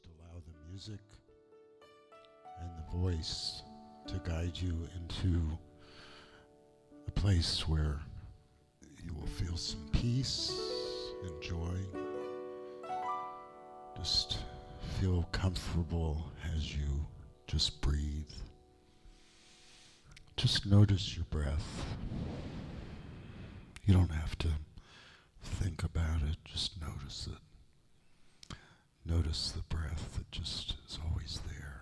Just allow the music and the voice to guide you into a place where you will feel some peace and joy. Just feel comfortable as you just breathe. Just notice your breath. You don't have to think about it, just notice it. Notice the breath that just is always there.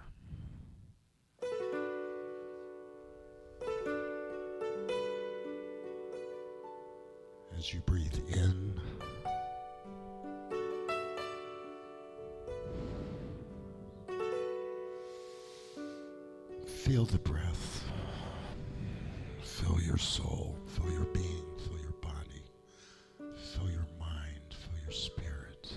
As you breathe in, feel the breath. Fill your soul, fill your being, fill your body, fill your mind, fill your spirit.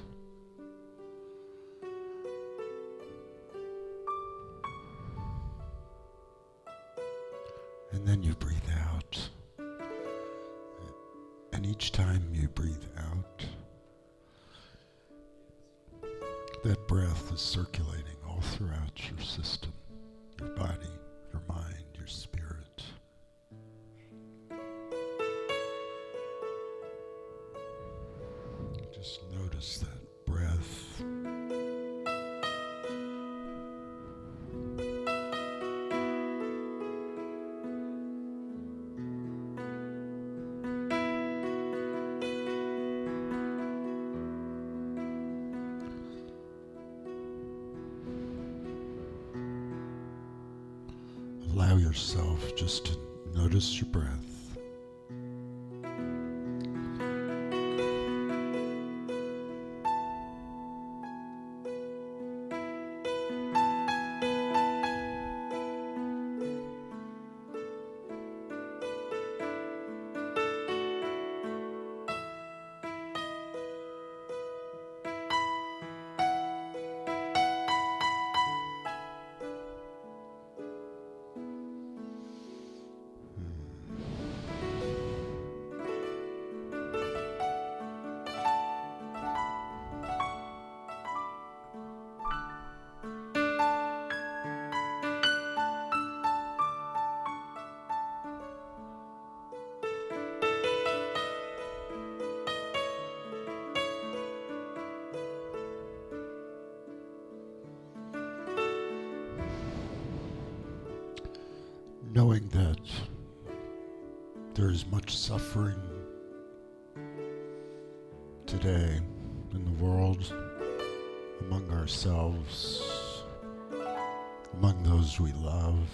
And then you breathe out. And each time you breathe out, that breath is circulating all throughout your system, your body, your mind, your spirit. Just notice that breath. Allow yourself just to notice your breath. Knowing that there is much suffering today in the world, among ourselves, among those we love,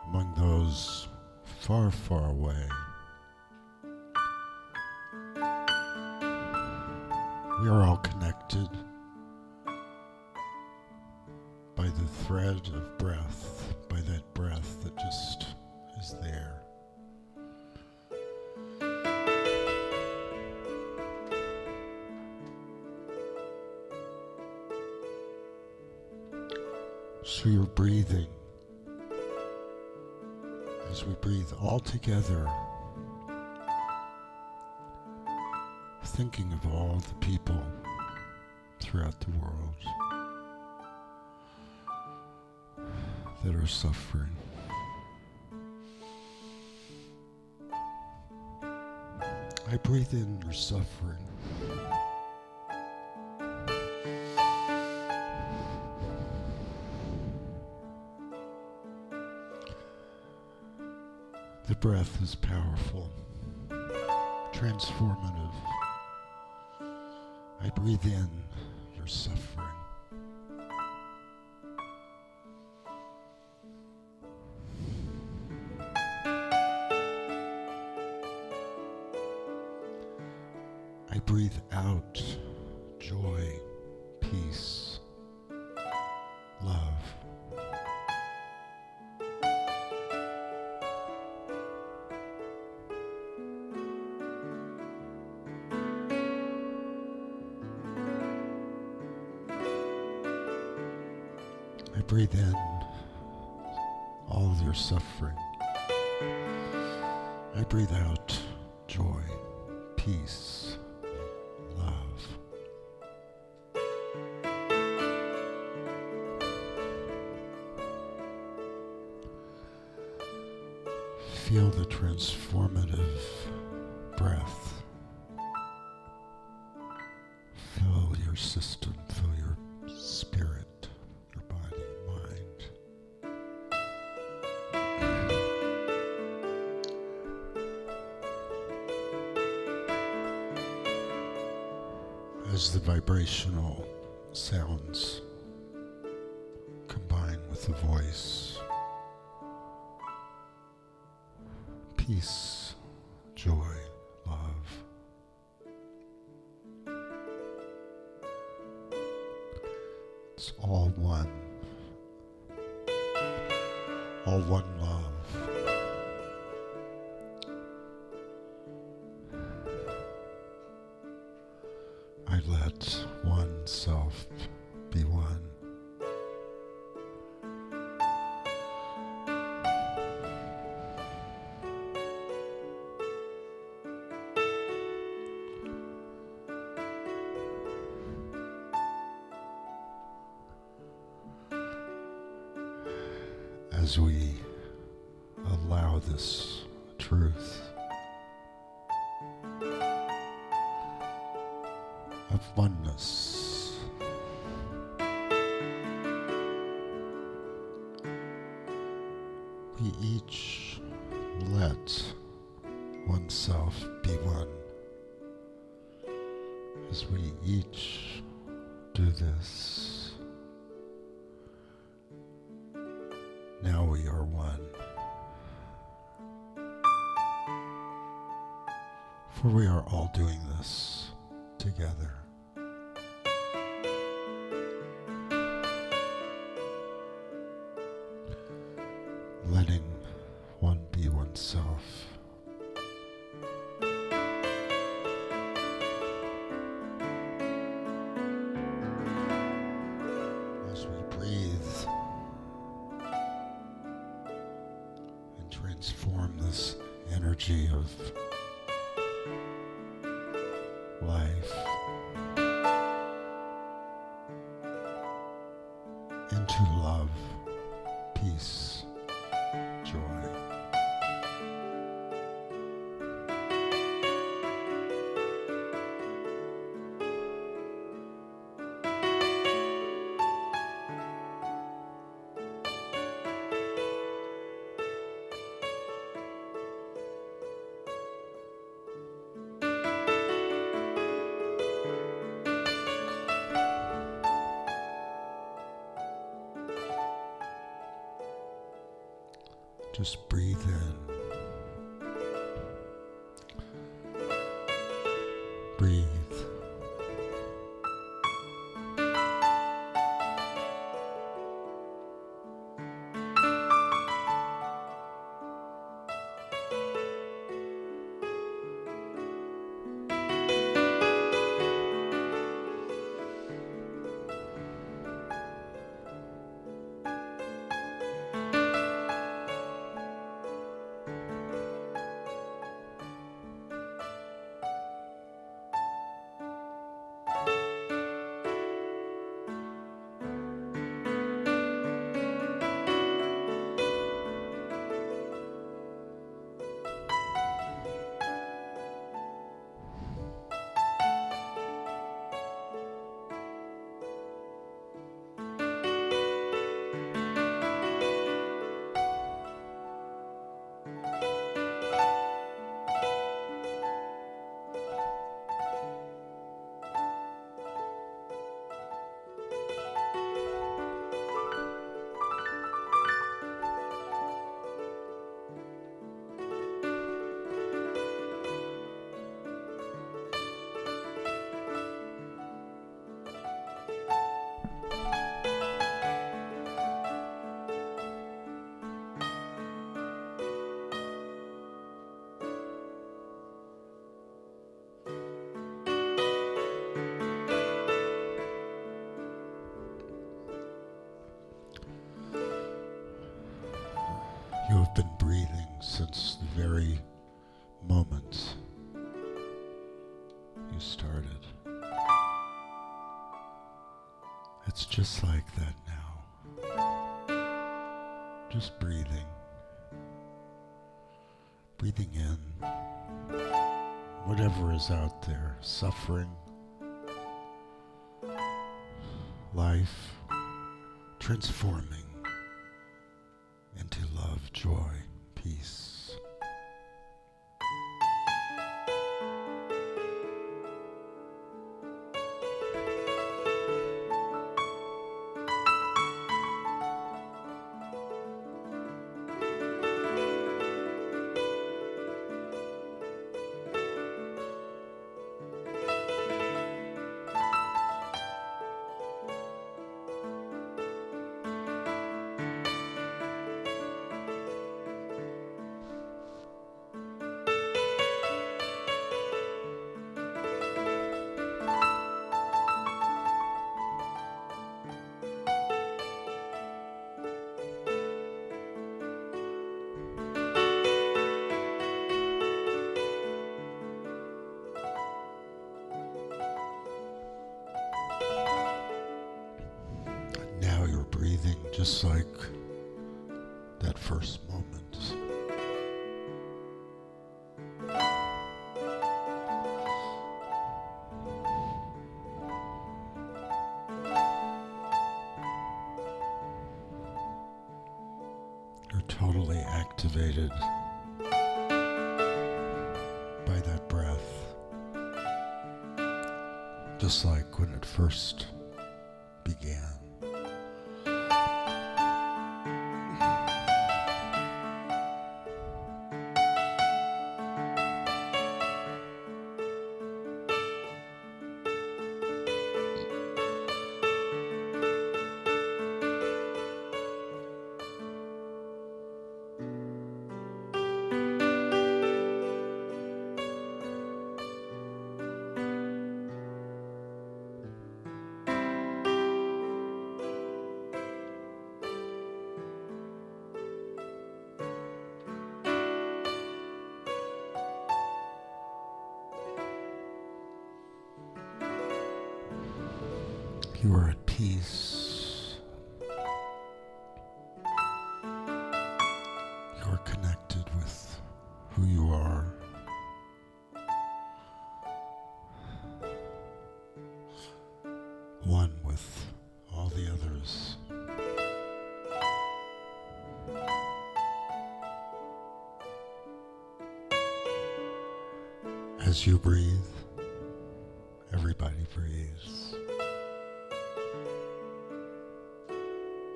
among those far, far away. We are all connected by the thread of breath, by that breath that just is there. So you're breathing. As we breathe all together, thinking of all the people throughout the world that are suffering. I breathe in your suffering. The breath is powerful, transformative. I breathe in your suffering. I breathe out joy, peace, love. I breathe in all of your suffering. I breathe out joy, peace, love. Feel the transformative breath. Fill your system, fill your spirit, your body, mind. As the vibrational sounds combine with the voice, peace, joy, love. It's all one love. I let oneself be one. As we allow this truth of oneness we each let oneself be one. As we each do this, now we are one. For we are all doing this together. Letting one be oneself. As we breathe and transform this energy of life into love, peace, joy. Just breathe in. Breathe. You have been breathing since the very moment you started. It's just like that now. Just breathing. breathing in whatever is out there, suffering, life, transforming into love, joy, peace. Now you're breathing just like that first moment. You're totally activated by that breath, just like when it first began. You are at peace. You are connected with who you are. One with all the others. As you breathe, everybody breathes.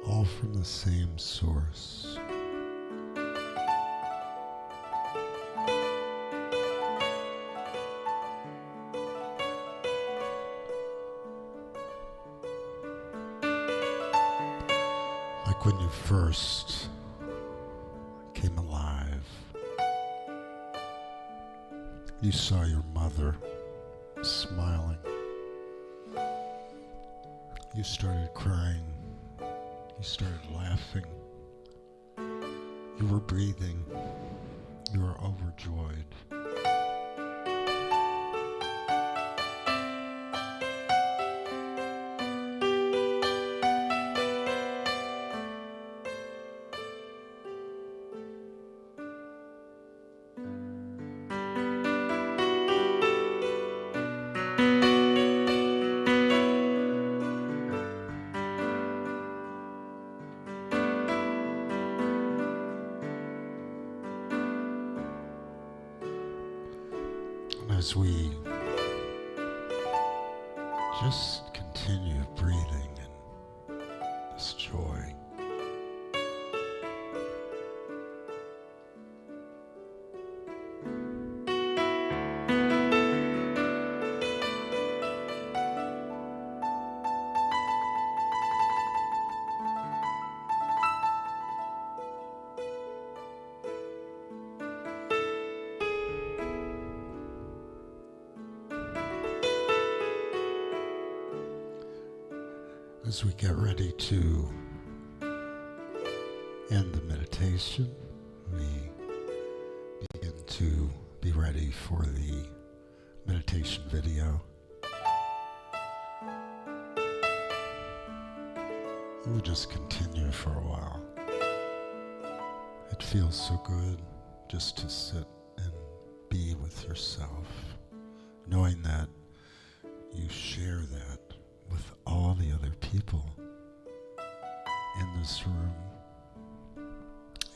All from the same source. Like when you first came alive, you saw your mother smiling. You started crying. You started laughing. You were breathing. You were overjoyed. As we just continue breathing in this joy, as we get ready to end the meditation, we begin to be ready for the meditation video. We'll just continue for a while. It feels so good just to sit be with yourself, knowing that you share that with all the other people in this room,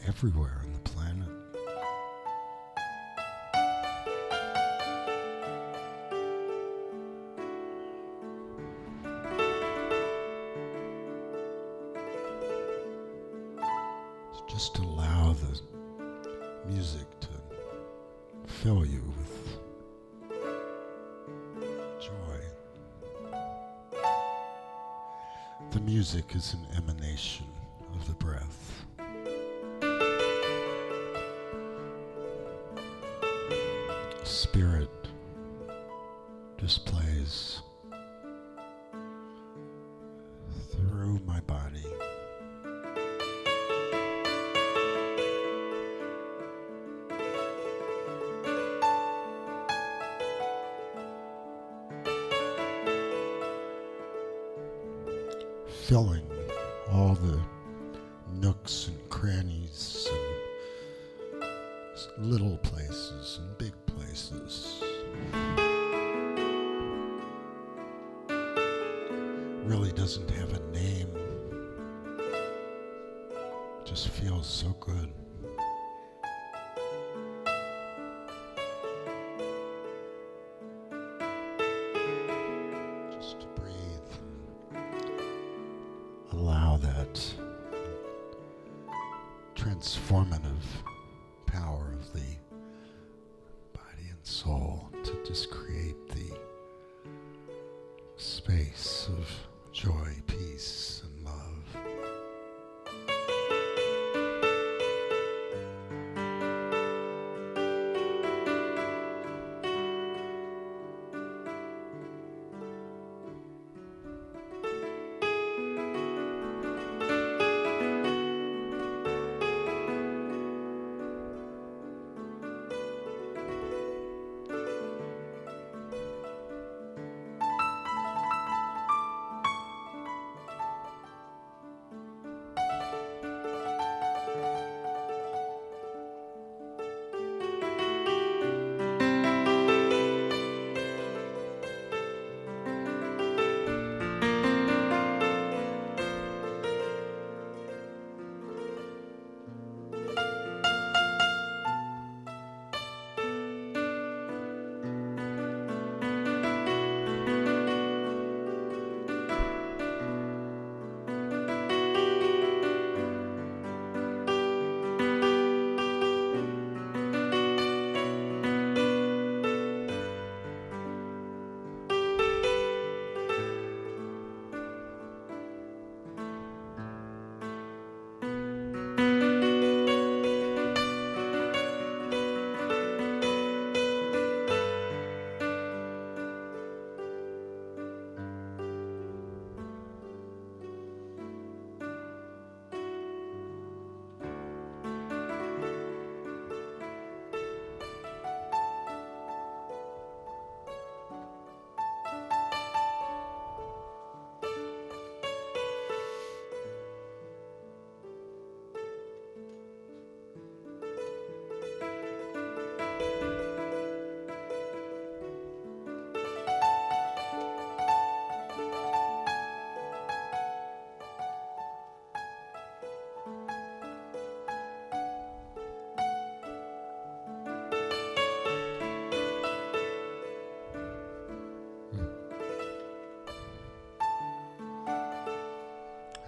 everywhere on the planet. Just allow the music to fill you with joy. The music is an emanation of the breath. Spirit just plays through my body. Filling all the nooks and crannies and little places and big places. Really doesn't have a name. Just feels so good. Allow that transformative power of the body and soul to just create the space of joy, peace, and love.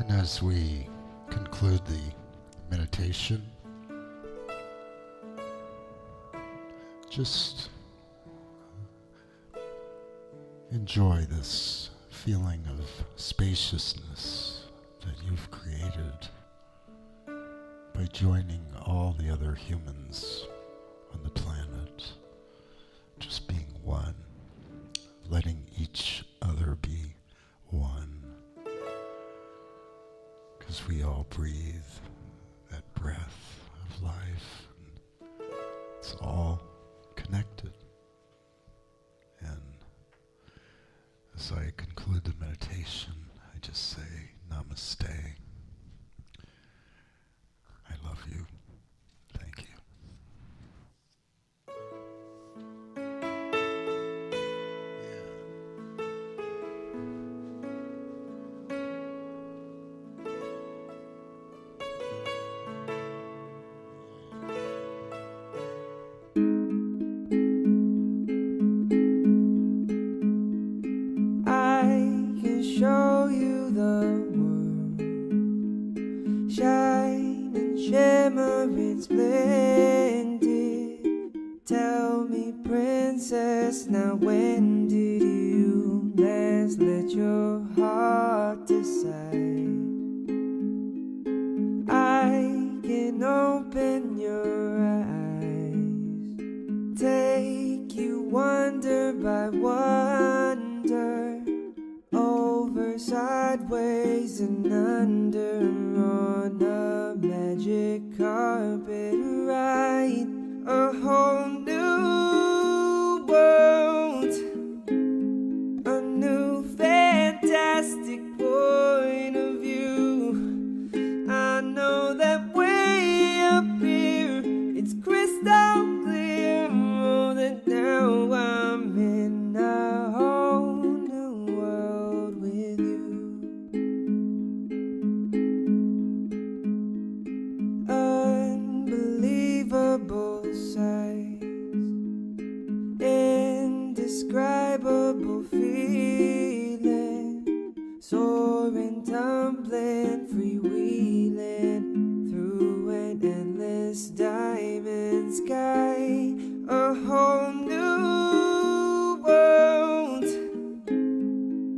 And as we conclude the meditation, just enjoy this feeling of spaciousness that you've created by joining all the other humans on the planet, just being one, letting each other be one. Because we all breathe that breath of life, and it's all connected. And as I conclude the meditation, I just say namaste. I love you. Thank you. shimmering splendid. Tell me, princess, now when did you last let your heart decide? I can open your eyes, take you wonder by wonder, over, sideways, and under, on a magic carpet ride. A whole new world, a new fantastic point of view. I know that way up here it's crystal clear, oh, that now I'm in a whole new world with you. Unbelievable sights, indescribable feeling, soaring, tumbling, freewheeling through an endless diamond sky. A whole new world,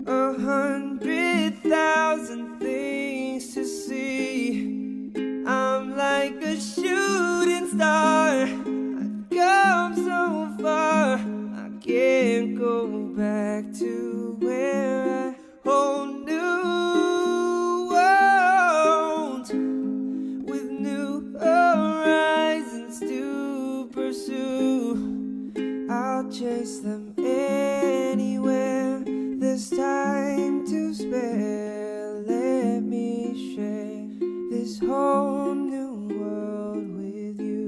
100,000 things to see. I'm like a shooting star, I've come so far, I can't go back to where I whole new world, with new horizons to pursue. I'll chase them anywhere, there's time to spare. Let me share this whole new world with you.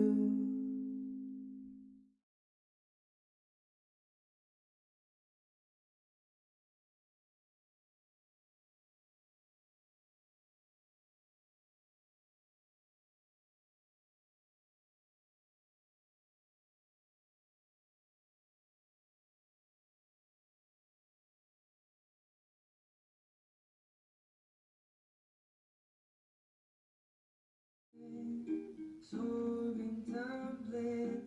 Soaring, tumbling,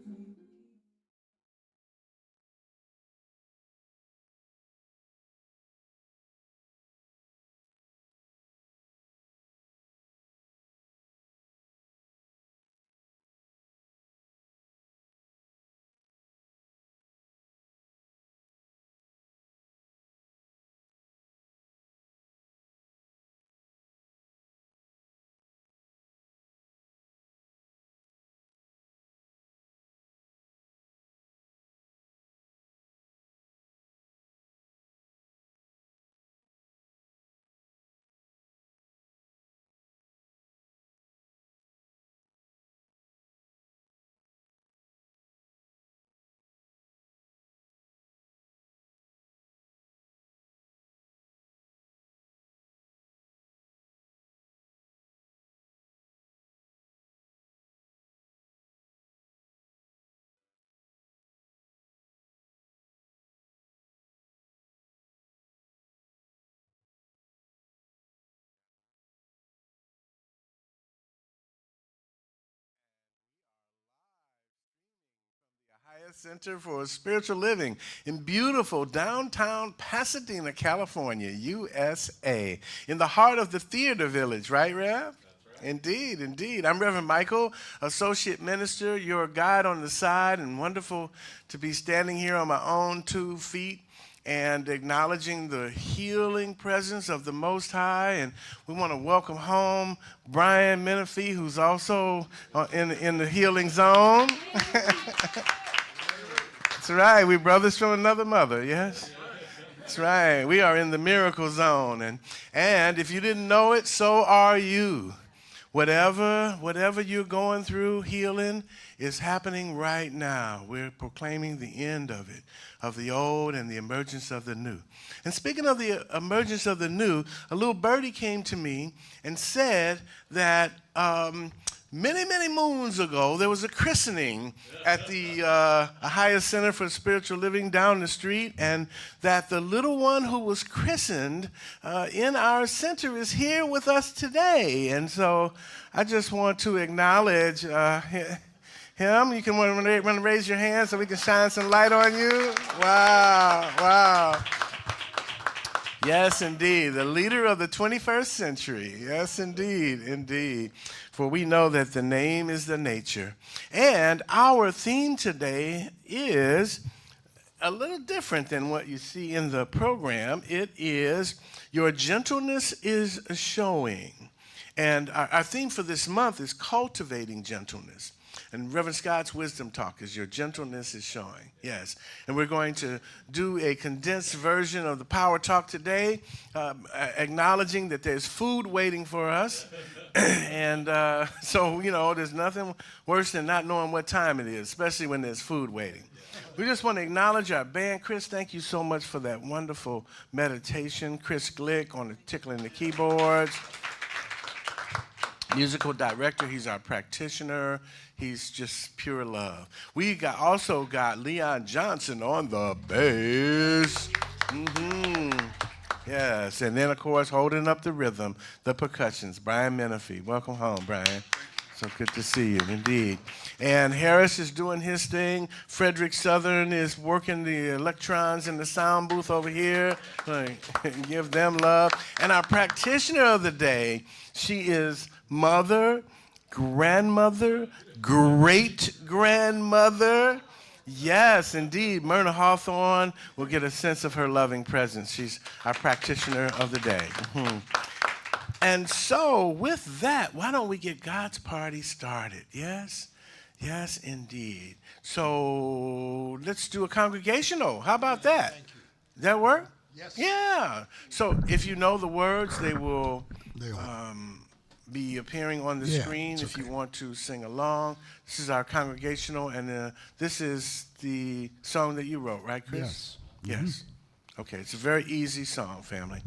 Ahiah Center for Spiritual Living in beautiful downtown Pasadena, California, USA, in the heart of the theater village, right, Rev? Indeed, indeed. I'm Reverend Michael, Associate Minister, your guide on the side, and wonderful to be standing here on my own 2 feet and acknowledging the healing presence of the Most High. And we want to welcome home Brian Menifee, who's also in the healing zone. That's right. We brothers from another mother, yes? That's right. We are in the miracle zone. And if you didn't know it, so are you. Whatever you're going through, healing is happening right now. We're proclaiming the end of it, of the old and the emergence of the new. And speaking of the emergence of the new, a little birdie came to me and said that many moons ago, there was a christening at the Ahiah Center for Spiritual Living down the street, and that the little one who was christened in our center is here with us today. And so I just want to acknowledge him. You can want to raise your hand so we can shine some light on you. Wow, wow. Yes, indeed. The leader of the 21st century. Yes, indeed, indeed. For we know that the name is the nature. And our theme today is a little different than what you see in the program. It is Your Gentleness is Showing. And our theme for this month is Cultivating Gentleness. And Reverend Scott's wisdom talk is Your Gentleness is Showing. Yes. And we're going to do a condensed version of the power talk today, acknowledging that there's food waiting for us. And so, there's nothing worse than not knowing what time it is, especially when there's food waiting. We just want to acknowledge our band. Chris, thank you so much for that wonderful meditation. Chris Glick on the tickling the keyboards. Musical director, he's our practitioner. He's just pure love. We also got Leon Johnson on the bass. Yes, and then, of course, holding up the rhythm, the percussions, Brian Menifee. Welcome home, Brian. So good to see you, indeed. And Harris is doing his thing. Frederick Southern is working the electrons in the sound booth over here. Give them love. And our practitioner of the day, she is mother, grandmother, great-grandmother. Yes, indeed. Myrna Hawthorne will get a sense of her loving presence. She's our practitioner of the day. And so, with that, why don't we get God's party started? Yes? Yes, indeed. So, let's do a congregational. How about that? Thank you. Does that work? Yes. Yeah. So, if you know the words, they will They be appearing on the Yeah, screen it's if you okay. want to sing along. This is our congregational, and this is the song that you wrote, right, Chris? Yes. Yes. Okay, it's a very easy song, family.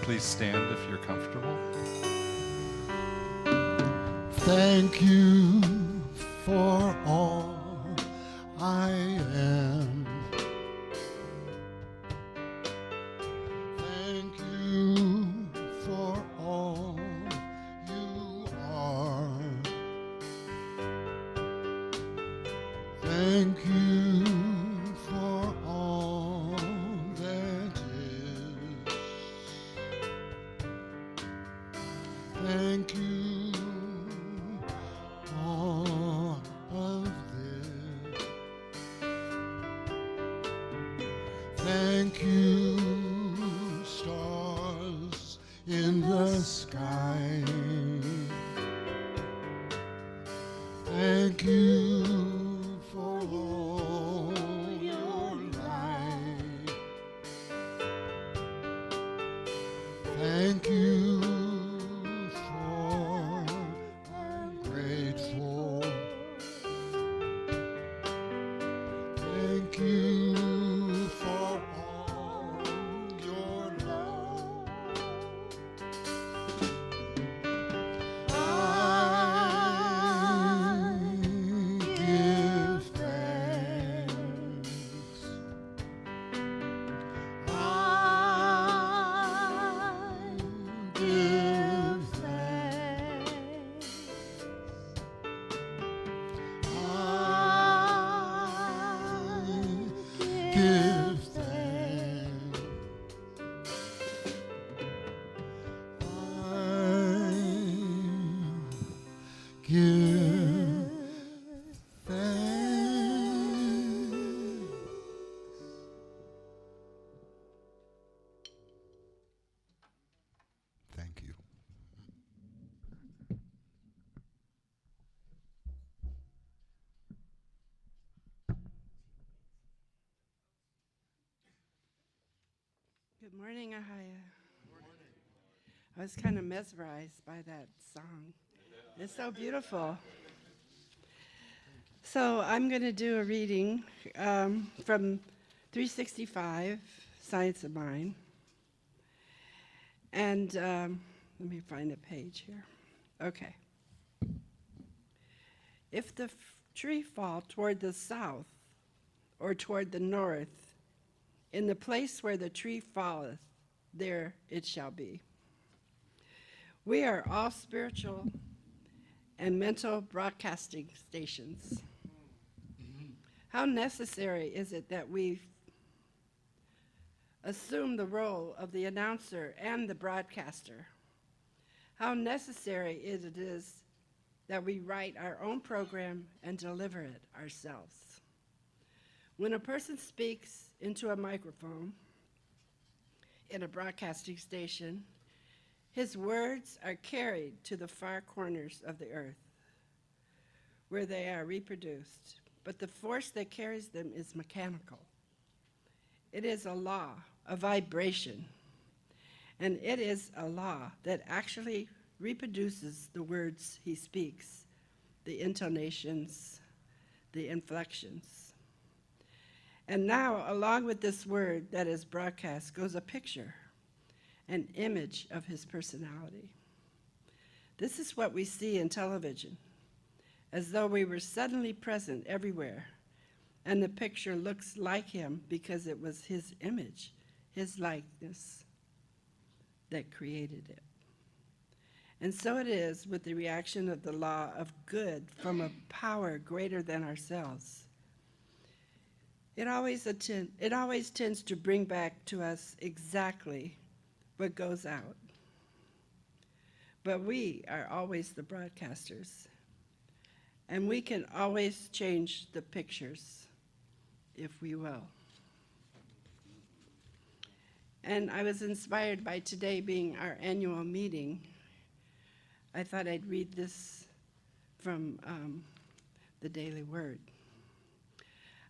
Please stand if you're comfortable. Thank you for all I am. Thank you for all you are. Thank you for all that is. Thank you all of this. Thank you, stars in the sky. Thank you for all your light. Thank you for I'm grateful. Thank you for all your love. I give thanks. I give thanks. I give thanks. I give thanks. Thank you. Good morning, Ahiah. I was kind of mesmerized by that song. It's so beautiful. So I'm going to do a reading from 365, Science of Mind. And let me find a page here. Okay. If the tree fall toward the south or toward the north, in the place where the tree falleth, there it shall be. We are all spiritual and mental broadcasting stations. How necessary is it that we assume the role of the announcer and the broadcaster? How necessary it is that we write our own program and deliver it ourselves. When a person speaks into a microphone in a broadcasting station, his words are carried to the far corners of the earth, where they are reproduced. But the force that carries them is mechanical. It is a law, a vibration, and it is a law that actually reproduces the words he speaks, the intonations, the inflections. And now, along with this word that is broadcast, goes a picture, an image of his personality. This is what we see in television, as though we were suddenly present everywhere, and the picture looks like him because it was his image, his likeness, that created it. And so it is with the reaction of the law of good from a power greater than ourselves. It always tends to bring back to us exactly what goes out. But we are always the broadcasters, and we can always change the pictures if we will. And I was inspired by today being our annual meeting. I thought I'd read this from the Daily Word.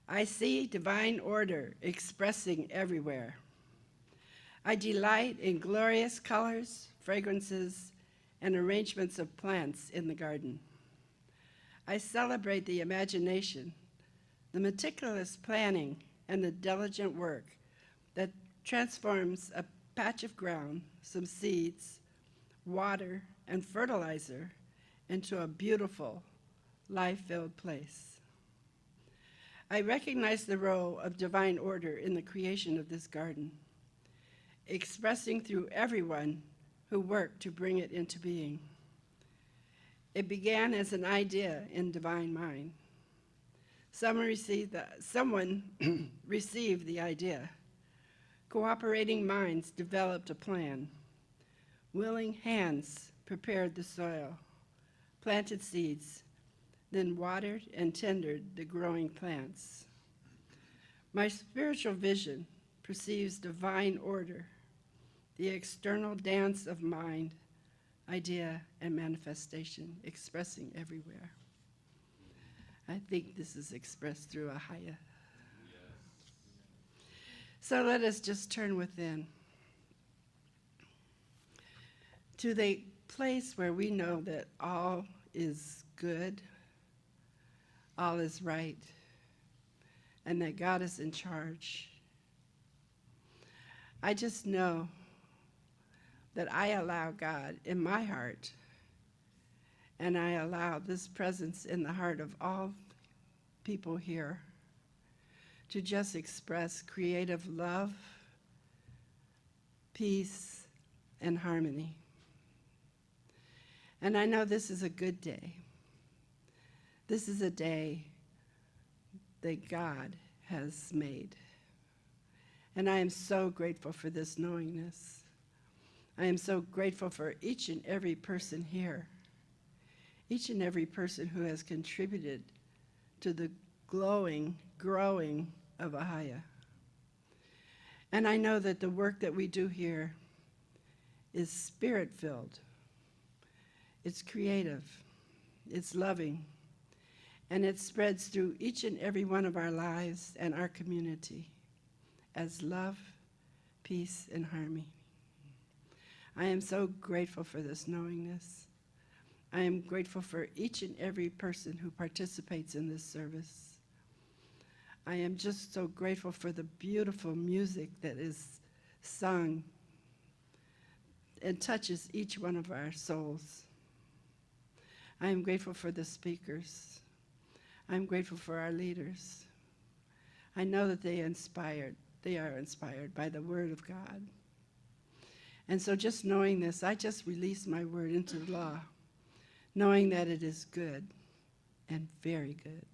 I see divine order expressing everywhere. I delight in glorious colors, fragrances, and arrangements of plants in the garden. I celebrate the imagination, the meticulous planning, and the diligent work that transforms a patch of ground, some seeds, water, and fertilizer into a beautiful, life-filled place. I recognize the role of divine order in the creation of this garden, expressing through everyone who worked to bring it into being. It began as an idea in divine mind. Someone received the idea. Cooperating minds developed a plan. Willing hands prepared the soil, planted seeds, then watered and tended the growing plants. My spiritual vision perceives divine order, the external dance of mind, idea, and manifestation expressing everywhere. I think this is expressed through Ahiah. So let us just turn within to the place where we know that all is good, all is right, and that God is in charge. I just know that I allow God in my heart, and I allow this presence in the heart of all people here to just express creative love, peace, and harmony. And I know this is a good day. This is a day that God has made. And I am so grateful for this knowingness. I am so grateful for each and every person here, each and every person who has contributed to the growing of Ahiah. And I know that the work that we do here is spirit-filled. It's creative, it's loving, and it spreads through each and every one of our lives and our community as love, peace, and harmony. I am so grateful for this knowingness. I am grateful for each and every person who participates in this service. I am just so grateful for the beautiful music that is sung and touches each one of our souls. I am grateful for the speakers. I'm grateful for our leaders. I know that they are inspired by the Word of God. And so just knowing this, I just release my word into the law, knowing that it is good and very good.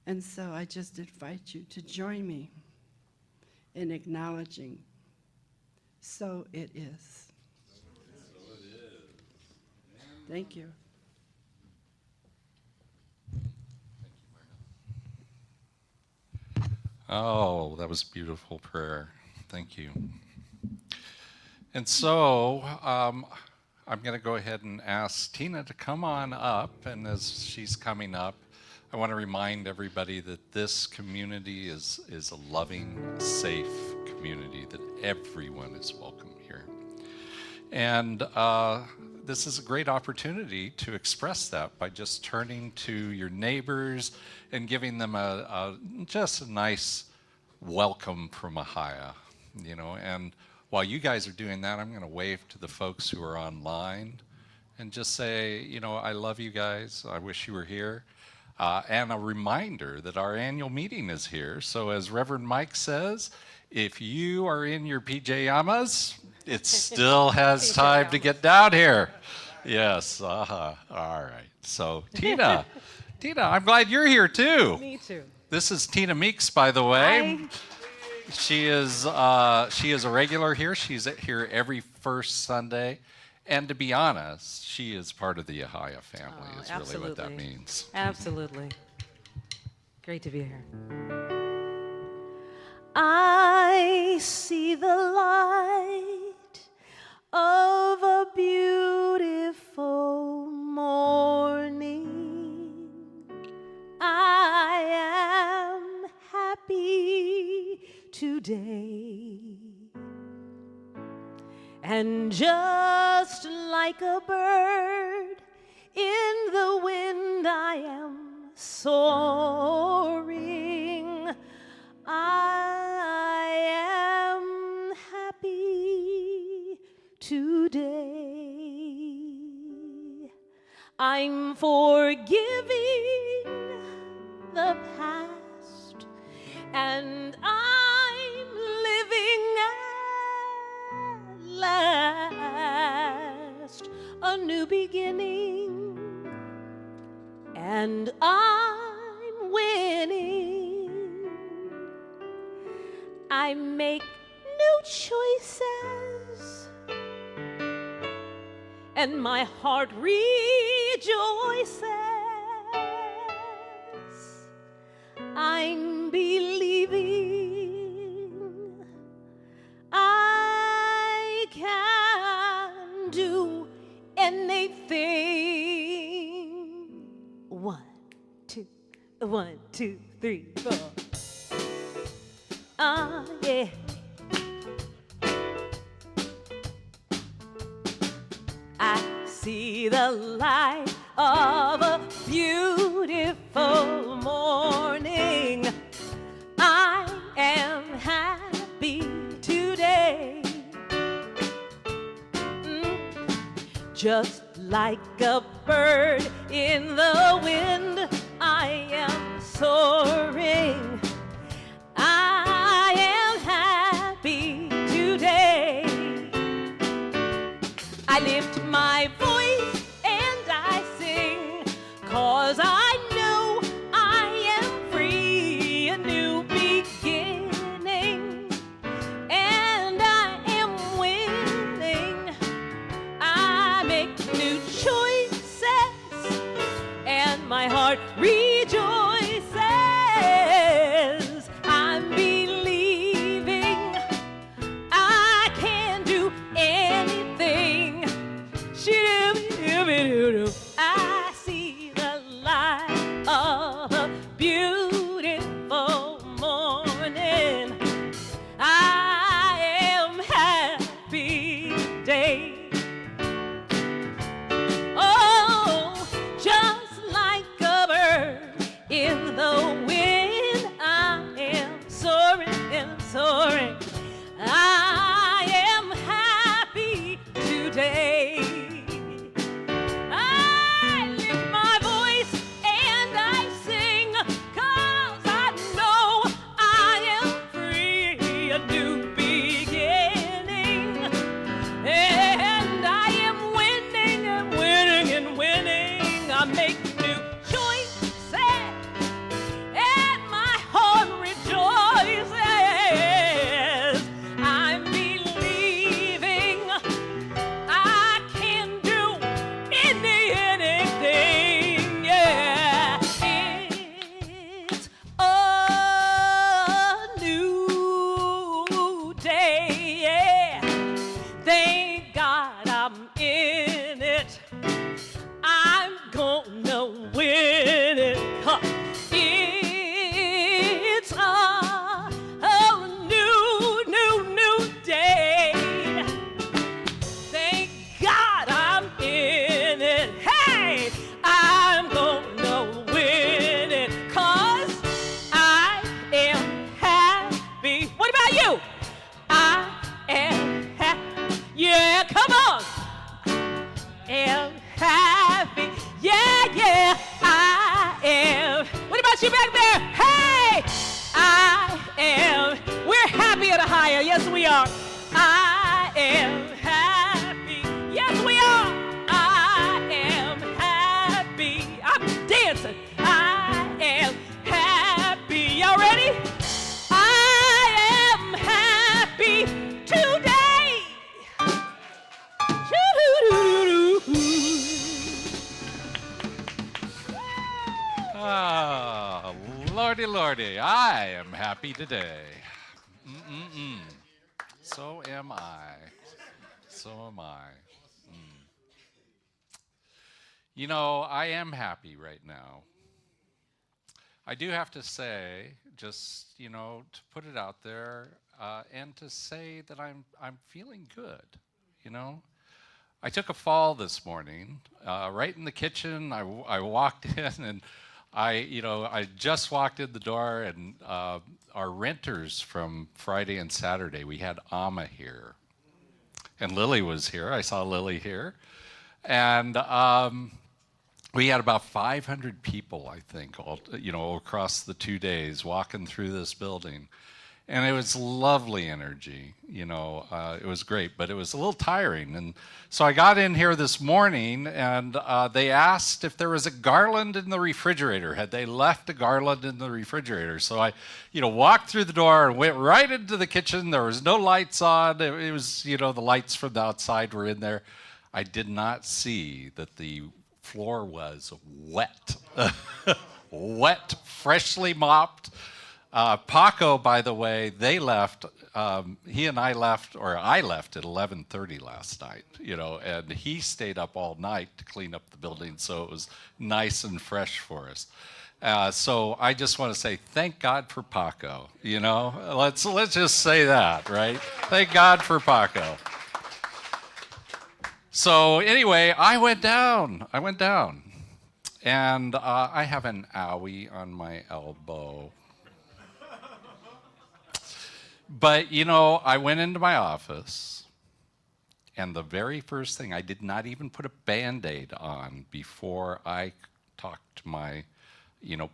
And so I just invite you to join me in acknowledging, so it is. Thank you. Oh, that was a beautiful prayer. Thank you. And so I'm going to go ahead and ask Tina to come on up. And as she's coming up, I want to remind everybody that this community is a loving, safe community, that everyone is welcome here. And this is a great opportunity to express that by just turning to your neighbors and giving them just a nice welcome from Ahiah, and while you guys are doing that, I'm going to wave to the folks who are online and just say, I love you guys. I wish you were here. And a reminder that our annual meeting is here. So as Reverend Mike says, if you are in your PJamas, it still has time to get down here. Yes. All right. So Tina, I'm glad you're here too. Me too. This is Tina Meeks, by the way. Hi. She is a regular here. She's here every first Sunday. And to be honest, she is part of the Ahiah family, is really what that means. Absolutely. Great to be here. I see the light of a beautiful morning. I am happy today. And just like a bird in the wind, I am soaring. I am happy today. I'm forgiving the past, and I'm living at last a new beginning, and I'm winning. I make new choices, and my heart rejoices. I'm believing I can do anything. 1, 2, 1, 2, 3, 4. Yeah. I see the light of a beautiful morning. I am happy today. Just like a bird in the wind, I am soaring. I am happy today. I lift my voice and I sing, 'cause I know I am free, a new beginning, and I am winning. I make new choices, and my heart rejoices. I'm believing I can do anything. I see the light of a beautiful morning. I am happy today. Oh, I make new choices, and my heart rejoices. I'm believing I can do anything, yeah. It's a new day, yeah. Thank God I'm in it. I'm gonna win it. Huh. It's a new day. Thank God I'm in it. Hey, I'm gonna win it, 'cause I am happy. What about you? I am happy. Yeah, come on. Am happy. Yeah, yeah, I am. What about you back there? Hey, I am. We're happy at Ahiah. Yes, we are. I am happy. Yes, we are. I am happy. I'm dancing. I am happy. Y'all ready? I am happy today. Ah, lordy, lordy, I am happy today. Mm-mm-mm. So am I. So am I. You know, I am happy right now. I do have to say, just, you know, to put it out there, and to say that I'm feeling good, you know. I took a fall this morning, right in the kitchen. I walked in and I just walked in the door, and our renters from Friday and Saturday, we had Amma here. And Lily was here. I saw Lily here. And we had about 500 people, I think, all, across the 2 days walking through this building. And it was lovely energy, it was great, but it was a little tiring. And so I got in here this morning, and they asked if there was a garland in the refrigerator. Had they left a garland in the refrigerator? So I, walked through the door and went right into the kitchen. There was no lights on. It was, the lights from the outside were in there. I did not see that the floor was wet, wet, freshly mopped. Paco, by the way, they left. He and I left, or I left at 11:30 last night. And he stayed up all night to clean up the building, so it was nice and fresh for us. So I just want to say thank God for Paco. Let's just say that, right? Thank God for Paco. So anyway, I went down, and I have an owie on my elbow. But, I went into my office, and the very first thing, I did not even put a Band-Aid on before I talked to my,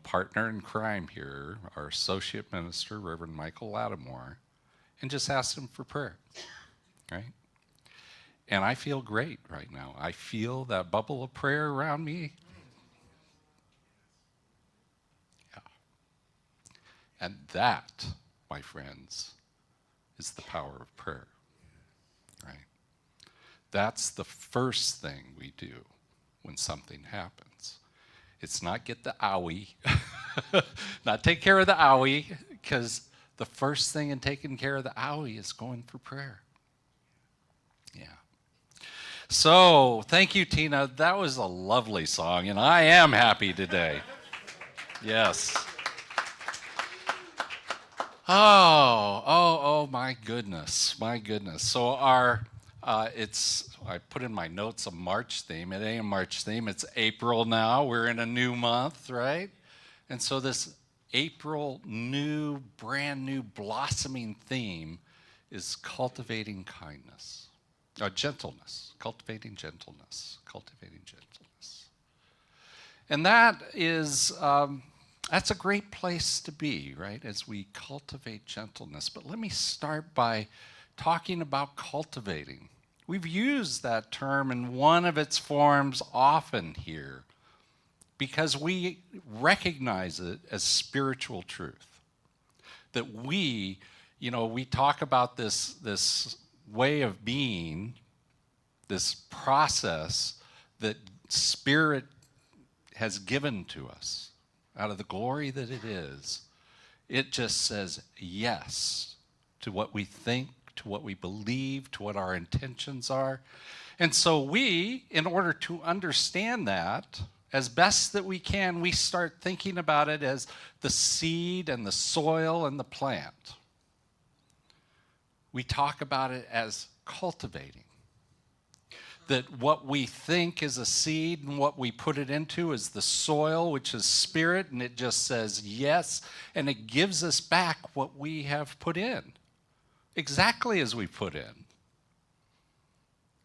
partner in crime here, our associate minister, Reverend Michael Lattimore, and just asked him for prayer, right? And I feel great right now. I feel that bubble of prayer around me. Yeah. And that, my friends, is the power of prayer, right? That's the first thing we do when something happens. It's not get the owie, not take care of the owie, because the first thing in taking care of the owie is going for prayer. Yeah. So, thank you, Tina. That was a lovely song, and I am happy today. Yes. Oh, my goodness. So I put in my notes a March theme. It ain't a March theme, it's April now. We're in a new month, right? And so this April brand new blossoming theme is cultivating kindness, gentleness, cultivating gentleness. And that is, that's a great place to be, right, as we cultivate gentleness. But let me start by talking about cultivating. We've used that term in one of its forms often here because we recognize it as spiritual truth. That we talk about this way of being, this process that Spirit has given to us out of the glory that it is. It just says yes to what we think, to what we believe, to what our intentions are. And so we, in order to understand that, as best that we can, we start thinking about it as the seed and the soil and the plant. We talk about it as cultivating. That what we think is a seed and what we put it into is the soil, which is Spirit, and it just says yes, and it gives us back what we have put in, exactly as we put in,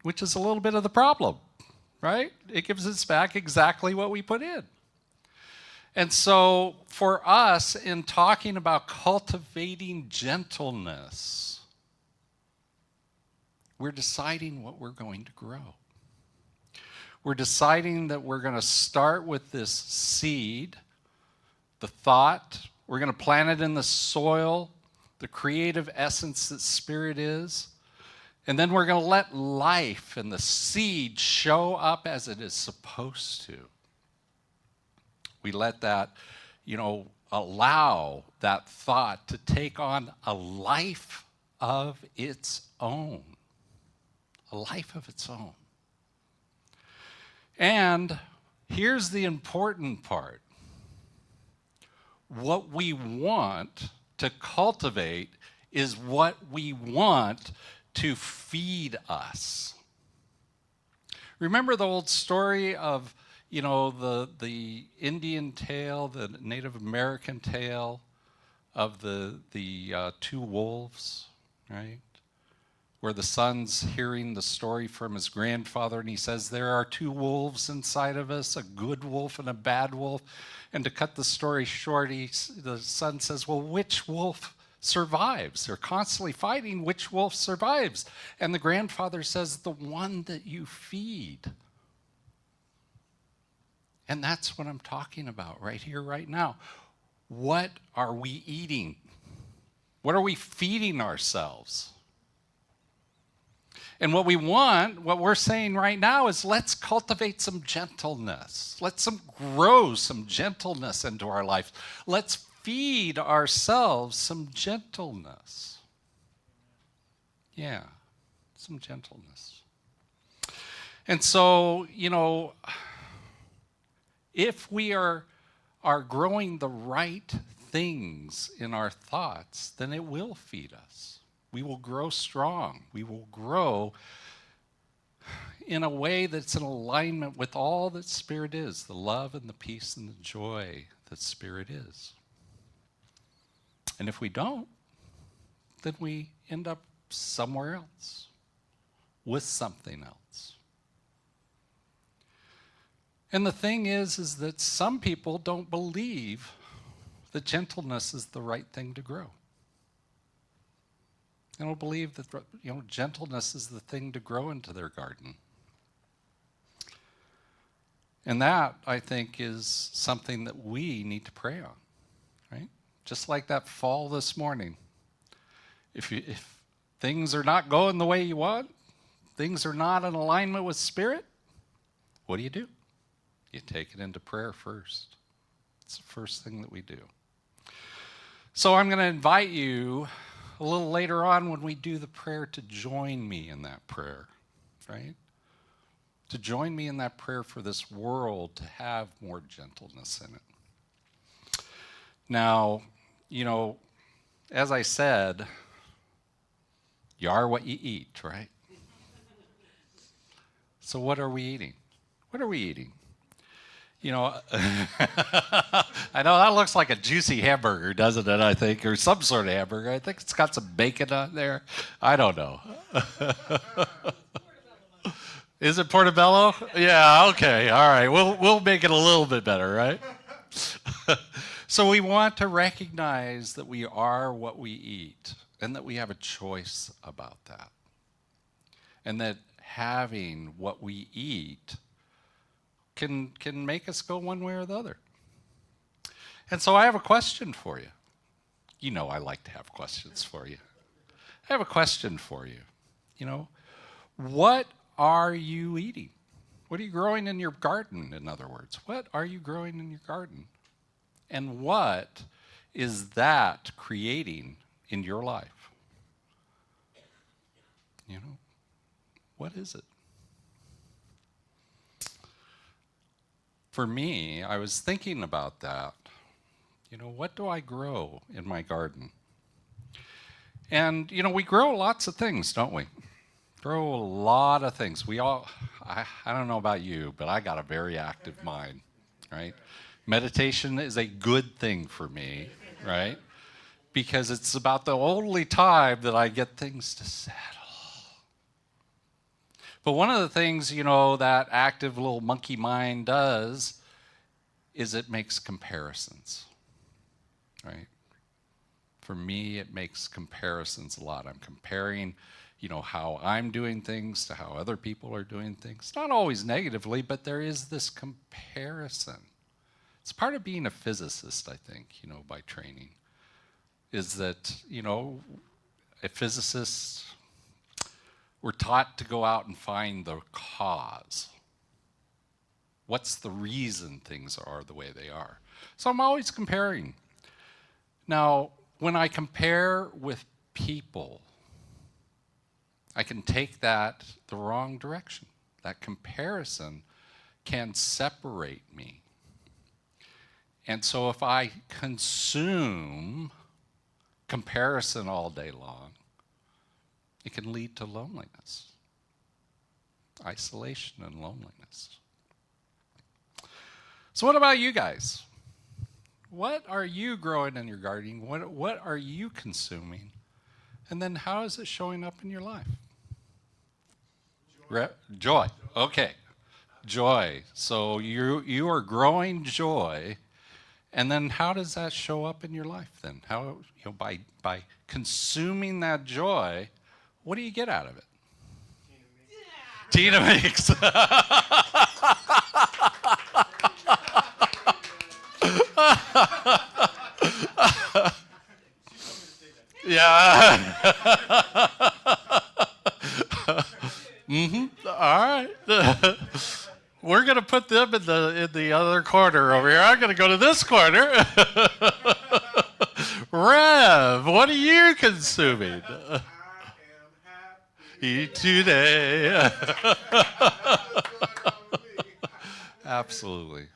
which is a little bit of the problem, right? It gives us back exactly what we put in. And so for us, in talking about cultivating gentleness, we're deciding what we're going to grow. We're deciding that we're going to start with this seed, the thought. We're going to plant it in the soil, the creative essence that Spirit is. And then we're going to let life and the seed show up as it is supposed to. We let that, allow that thought to take on a life of its own. A life of its own. And here's the important part. What we want to cultivate is what we want to feed us. Remember the old story of, the Indian tale, the Native American tale of the two wolves, right? Where the son's hearing the story from his grandfather, and he says, there are two wolves inside of us, a good wolf and a bad wolf. And to cut the story short, the son says, well, which wolf survives? They're constantly fighting. Which wolf survives? And the grandfather says, the one that you feed. And that's what I'm talking about right here, right now. What are we eating? What are we feeding ourselves? And what we're saying right now is let's cultivate some gentleness. Let's grow some gentleness into our life. Let's feed ourselves some gentleness. Yeah, some gentleness. And so, if we are growing the right things in our thoughts, then it will feed us. We will grow strong. We will grow in a way that's in alignment with all that Spirit is, the love and the peace and the joy that Spirit is. And if we don't, then we end up somewhere else with something else. And the thing is that some people don't believe that gentleness is the right thing to grow. They don't believe that gentleness is the thing to grow into their garden. And that, I think, is something that we need to pray on, right? Just like that fall this morning. If things are not going the way you want, things are not in alignment with Spirit, what do? You take it into prayer first. It's the first thing that we do. So I'm going to invite you a little later on when we do the prayer to join me in that prayer, right? To join me in that prayer for this world to have more gentleness in it. Now, as I said, you are what you eat, right? So what are we eating? What are we eating? I know that looks like a juicy hamburger, doesn't it, I think, or some sort of hamburger. I think it's got some bacon on there. I don't know. Is it portobello? Yeah, okay, all right. We'll make it a little bit better, right? So we want to recognize that we are what we eat and that we have a choice about that. And that having what we eat can make us go one way or the other. And so I have a question for you. You know I like to have questions for you. I have a question for you. You know, what are you eating? What are you growing in your garden, in other words? What are you growing in your garden? And what is that creating in your life? You know, what is it? For me, I was thinking about that. You know, what do I grow in my garden? And, you know, we grow lots of things, don't we? Grow a lot of things. We all, I don't know about you, but I got a very active mind, right? Meditation is a good thing for me, right? Because it's about the only time that I get things to settle. But one of the things, you know, that active little monkey mind does is it makes comparisons, right? For me, it makes comparisons a lot. I'm comparing, you know, how I'm doing things to how other people are doing things. Not always negatively, but there is this comparison. It's part of being a physicist, I think, you know, by training, is that, you know, a physicist, we're taught to go out and find the cause. What's the reason things are the way they are? So I'm always comparing. Now, when I compare with people, I can take that the wrong direction. That comparison can separate me. And so if I consume comparison all day long, it can lead to loneliness, isolation and loneliness. So what about you guys? What are you growing in your garden? What are you consuming? And then how is it showing up in your life? Joy. Okay. Joy. So you are growing joy. And then how does that show up in your life then? How, you know, by consuming that joy, what do you get out of it? Tina Meeks. Yeah. All right. We're going to put them in the other corner over here. I'm going to go to this corner. Rev, what are you consuming? I am happy. Today. Absolutely.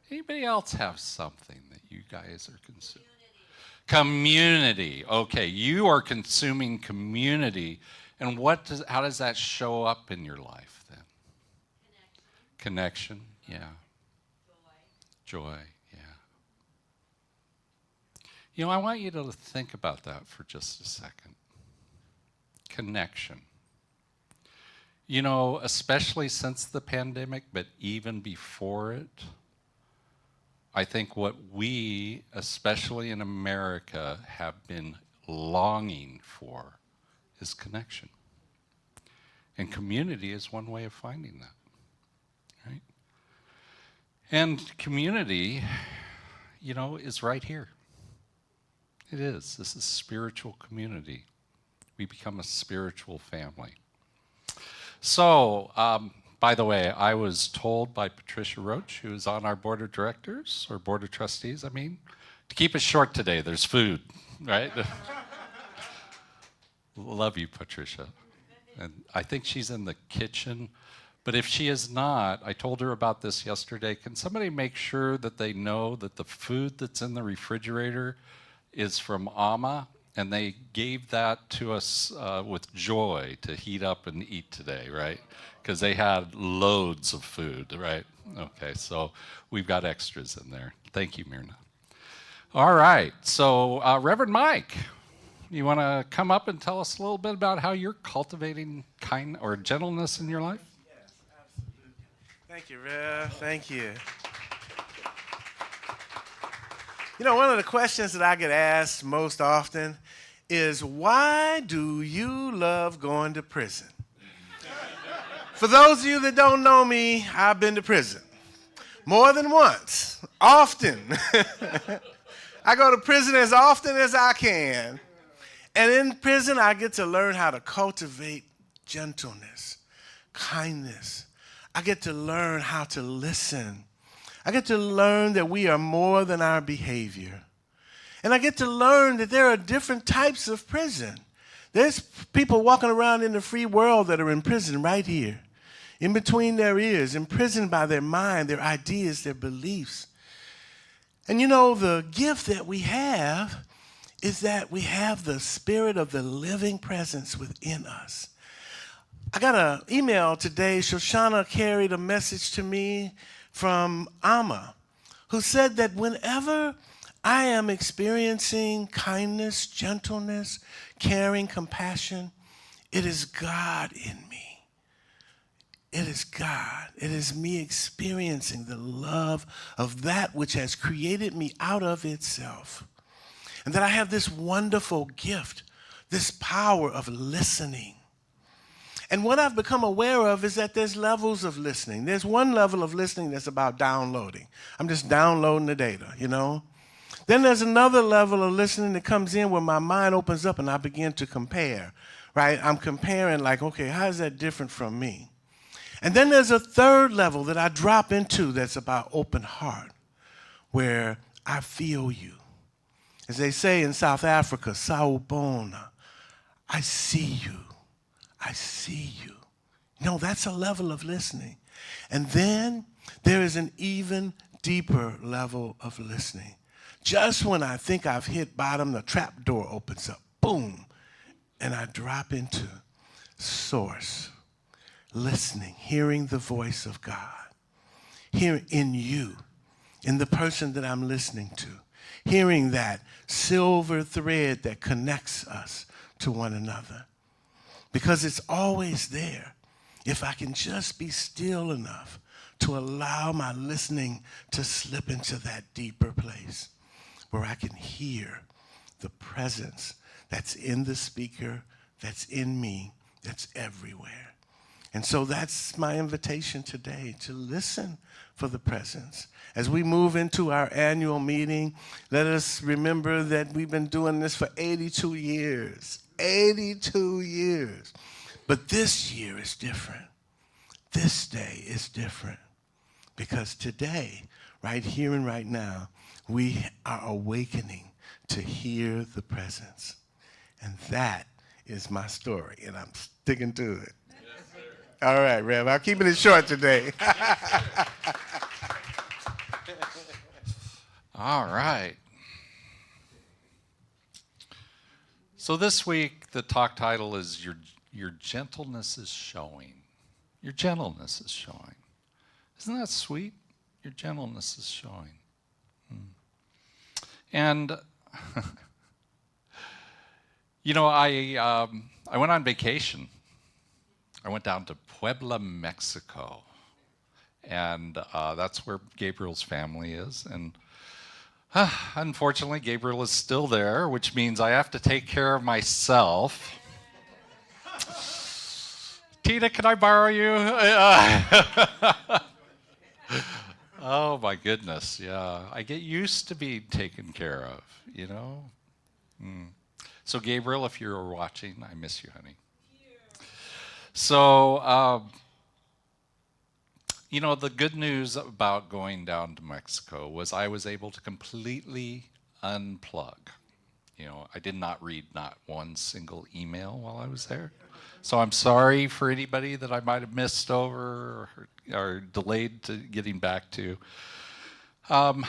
Anybody else have something that you guys are consuming? Community. Okay, you are consuming community. And how does that show up in your life then? Connection, yeah. Joy, yeah. You know, I want you to think about that for just a second. Connection. You know, especially since the pandemic, but even before it, I think what we, especially in America, have been longing for is connection. And community is one way of finding that, right? And community, you know, is right here. It is. This is spiritual community. We become a spiritual family. So, by the way, I was told by Patricia Roach, who is on our board of directors, or board of trustees, I mean, to keep it short today. There's food, right? Love you, Patricia. And I think she's in the kitchen. But if she is not, I told her about this yesterday. Can somebody make sure that they know that the food that's in the refrigerator is from Amma? And they gave that to us with joy to heat up and eat today, right? Because they had loads of food, right? Okay, so we've got extras in there. Thank you, Myrna. All right, so Reverend Mike, you want to come up and tell us a little bit about how you're cultivating kindness or gentleness in your life? Yes, absolutely. Thank you, Rev. Thank you. You know, one of the questions that I get asked most often is, why do you love going to prison? For those of you that don't know me, I've been to prison. More than once. Often. I go to prison as often as I can. And in prison, I get to learn how to cultivate gentleness, kindness. I get to learn how to listen. I get to learn that we are more than our behavior. And I get to learn that there are different types of prison. There's people walking around in the free world that are in prison right here, in between their ears, imprisoned by their mind, their ideas, their beliefs. And you know, the gift that we have is that we have the spirit of the living presence within us. I got an email today. Shoshana carried a message to me from Amma, who said that whenever I am experiencing kindness, gentleness, caring, compassion, it is God in me. It is God. It is me experiencing the love of that which has created me out of itself. And that I have this wonderful gift, this power of listening. And what I've become aware of is that there's levels of listening. There's one level of listening that's about downloading. I'm just downloading the data, you know? Then there's another level of listening that comes in where my mind opens up and I begin to compare, right? I'm comparing like, okay, how is that different from me? And then there's a third level that I drop into that's about open heart, where I feel you. As they say in South Africa, sawubona, I see you. I see you. No, that's a level of listening. And then there is an even deeper level of listening. Just when I think I've hit bottom, the trap door opens up, boom, and I drop into source, listening, hearing the voice of God, hearing in you, in the person that I'm listening to, hearing that silver thread that connects us to one another. Because it's always there. If I can just be still enough to allow my listening to slip into that deeper place where I can hear the presence that's in the speaker, that's in me, that's everywhere. And so that's my invitation today, to listen for the presence. As we move into our annual meeting, let us remember that we've been doing this for 82 years. 82 years. But this year is different. This day is different. Because today, right here and right now, we are awakening to hear the presence. And that is my story, and I'm sticking to it. Yes, sir. All right, Rev, I'm keeping it short today. All right. So this week, the talk title is Your Gentleness is Showing. Your gentleness is showing. Isn't that sweet? Your gentleness is showing. And, you know, I went on vacation. I went down to Puebla, Mexico. And that's where Gabriel's family is. And unfortunately, Gabriel is still there, which means I have to take care of myself. Tina, can I borrow you? Oh, my goodness, yeah. I get used to being taken care of, you know? So, Gabriel, if you're watching, I miss you, honey. So, you know, the good news about going down to Mexico was I was able to completely unplug. You know, I did not read not one single email while I was there. So I'm sorry for anybody that I might have missed over or delayed to getting back to. And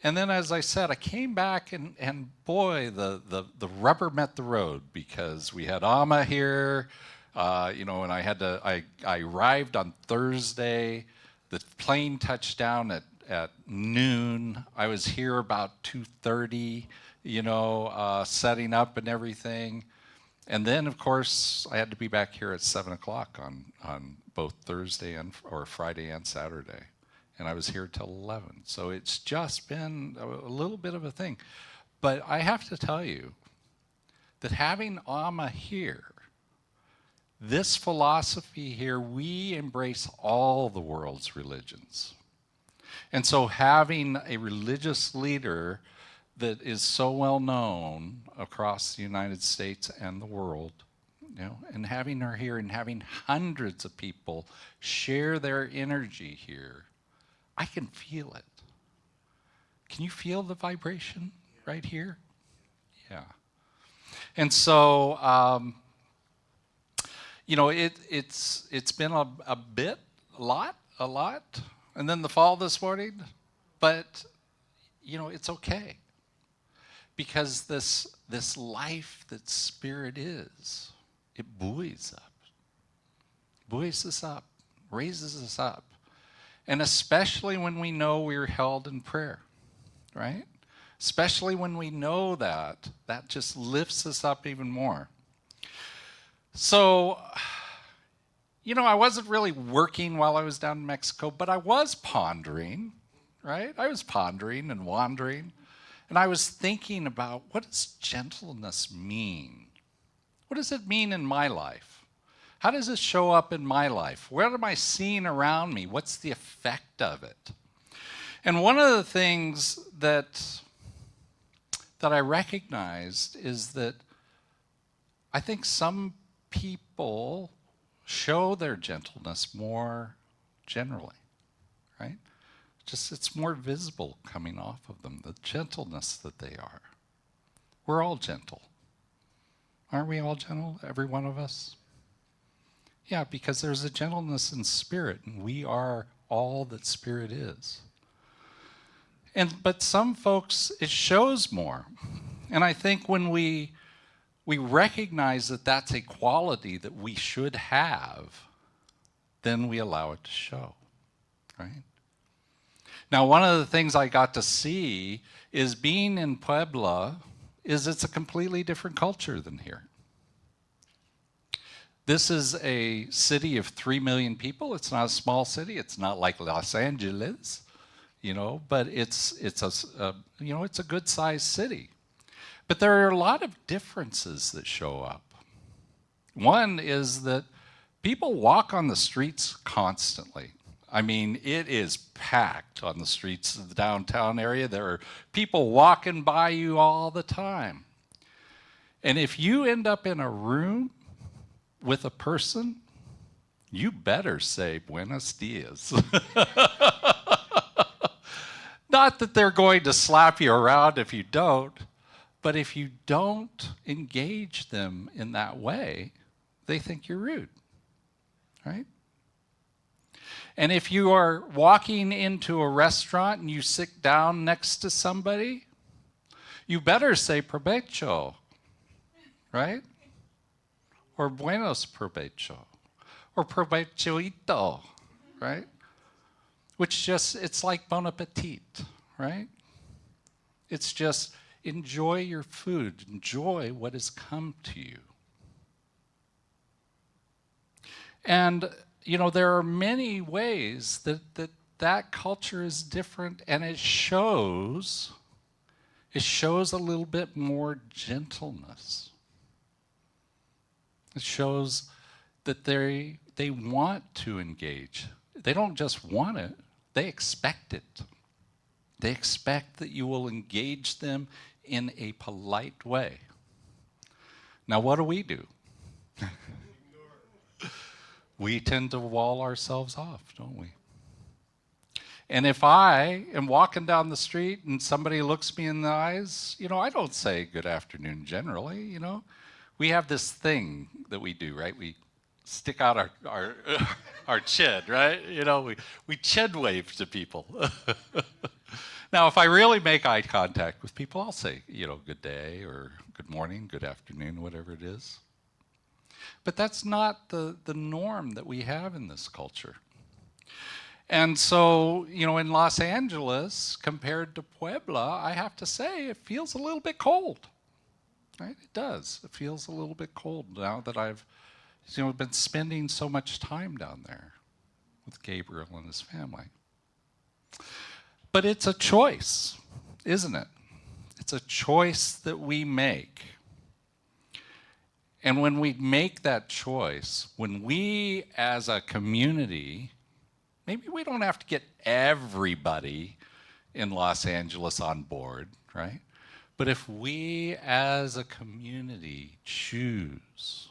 then, as I said, I came back and boy, the rubber met the road, because we had Amma here, you know, and I arrived on Thursday. The plane touched down at noon. I was here about 2:30, you know, setting up and everything. And then, of course, I had to be back here at 7 o'clock on both Thursday or Friday and Saturday. And I was here till 11. So it's just been a little bit of a thing. But I have to tell you that having Amma here This philosophy here, we embrace all the world's religions. And so having a religious leader that is so well known across the United States and the world, you know, and having her here and having hundreds of people share their energy here, I can feel it. Can you feel the vibration right here? Yeah. And so, you know, it's been a lot, and then the fall this morning, but you know, it's okay, because this life that Spirit is, it buoys us up, raises us up, and especially when we know we're held in prayer, right? Especially when we know that just lifts us up even more. So, you know, I wasn't really working while I was down in Mexico, but I was pondering, right? I was pondering and wandering, and I was thinking about, what does gentleness mean? What does it mean in my life? How does it show up in my life? What am I seeing around me? What's the effect of it? And one of the things that I recognized is that I think some people show their gentleness more generally, right? Just it's more visible coming off of them, the gentleness that they are. We're all gentle. Aren't we all gentle, every one of us? Yeah, because there's a gentleness in Spirit, and we are all that Spirit is. But some folks, it shows more. And I think when we recognize that that's a quality that we should have, then we allow it to show, right? Now, one of the things I got to see is being in Puebla is it's a completely different culture than here. This is a city of 3 million people. It's not a small city. It's not like Los Angeles, you know, but it's a good-sized city. But there are a lot of differences that show up. One is that people walk on the streets constantly. I mean, it is packed on the streets of the downtown area. There are people walking by you all the time. And if you end up in a room with a person, you better say buenos dias. Not that they're going to slap you around if you don't, but if you don't engage them in that way, they think you're rude, right? And if you are walking into a restaurant and you sit down next to somebody, you better say provecho, right? Or buenos provecho, or provechoito, right? Which just, it's like bon appetit, right? It's just enjoy your food, enjoy what has come to you. And, you know, there are many ways that culture is different, and it shows a little bit more gentleness. It shows that they want to engage. They don't just want it, they expect it. They expect that you will engage them in a polite way. Now, what do? We tend to wall ourselves off, don't we? And if I am walking down the street and somebody looks me in the eyes, you know, I don't say good afternoon generally, you know. We have this thing that we do, right? We stick out our chin, right? You know, we chin wave to people. Now, if I really make eye contact with people, I'll say, you know, good day or good morning, good afternoon, whatever it is. But that's not the norm that we have in this culture. And so, you know, in Los Angeles, compared to Puebla, I have to say it feels a little bit cold, right? It does. It feels a little bit cold now that I've, you know, been spending so much time down there with Gabriel and his family. But it's a choice, isn't it? It's a choice that we make. And when we make that choice, when we as a community, maybe we don't have to get everybody in Los Angeles on board, right? But if we as a community choose,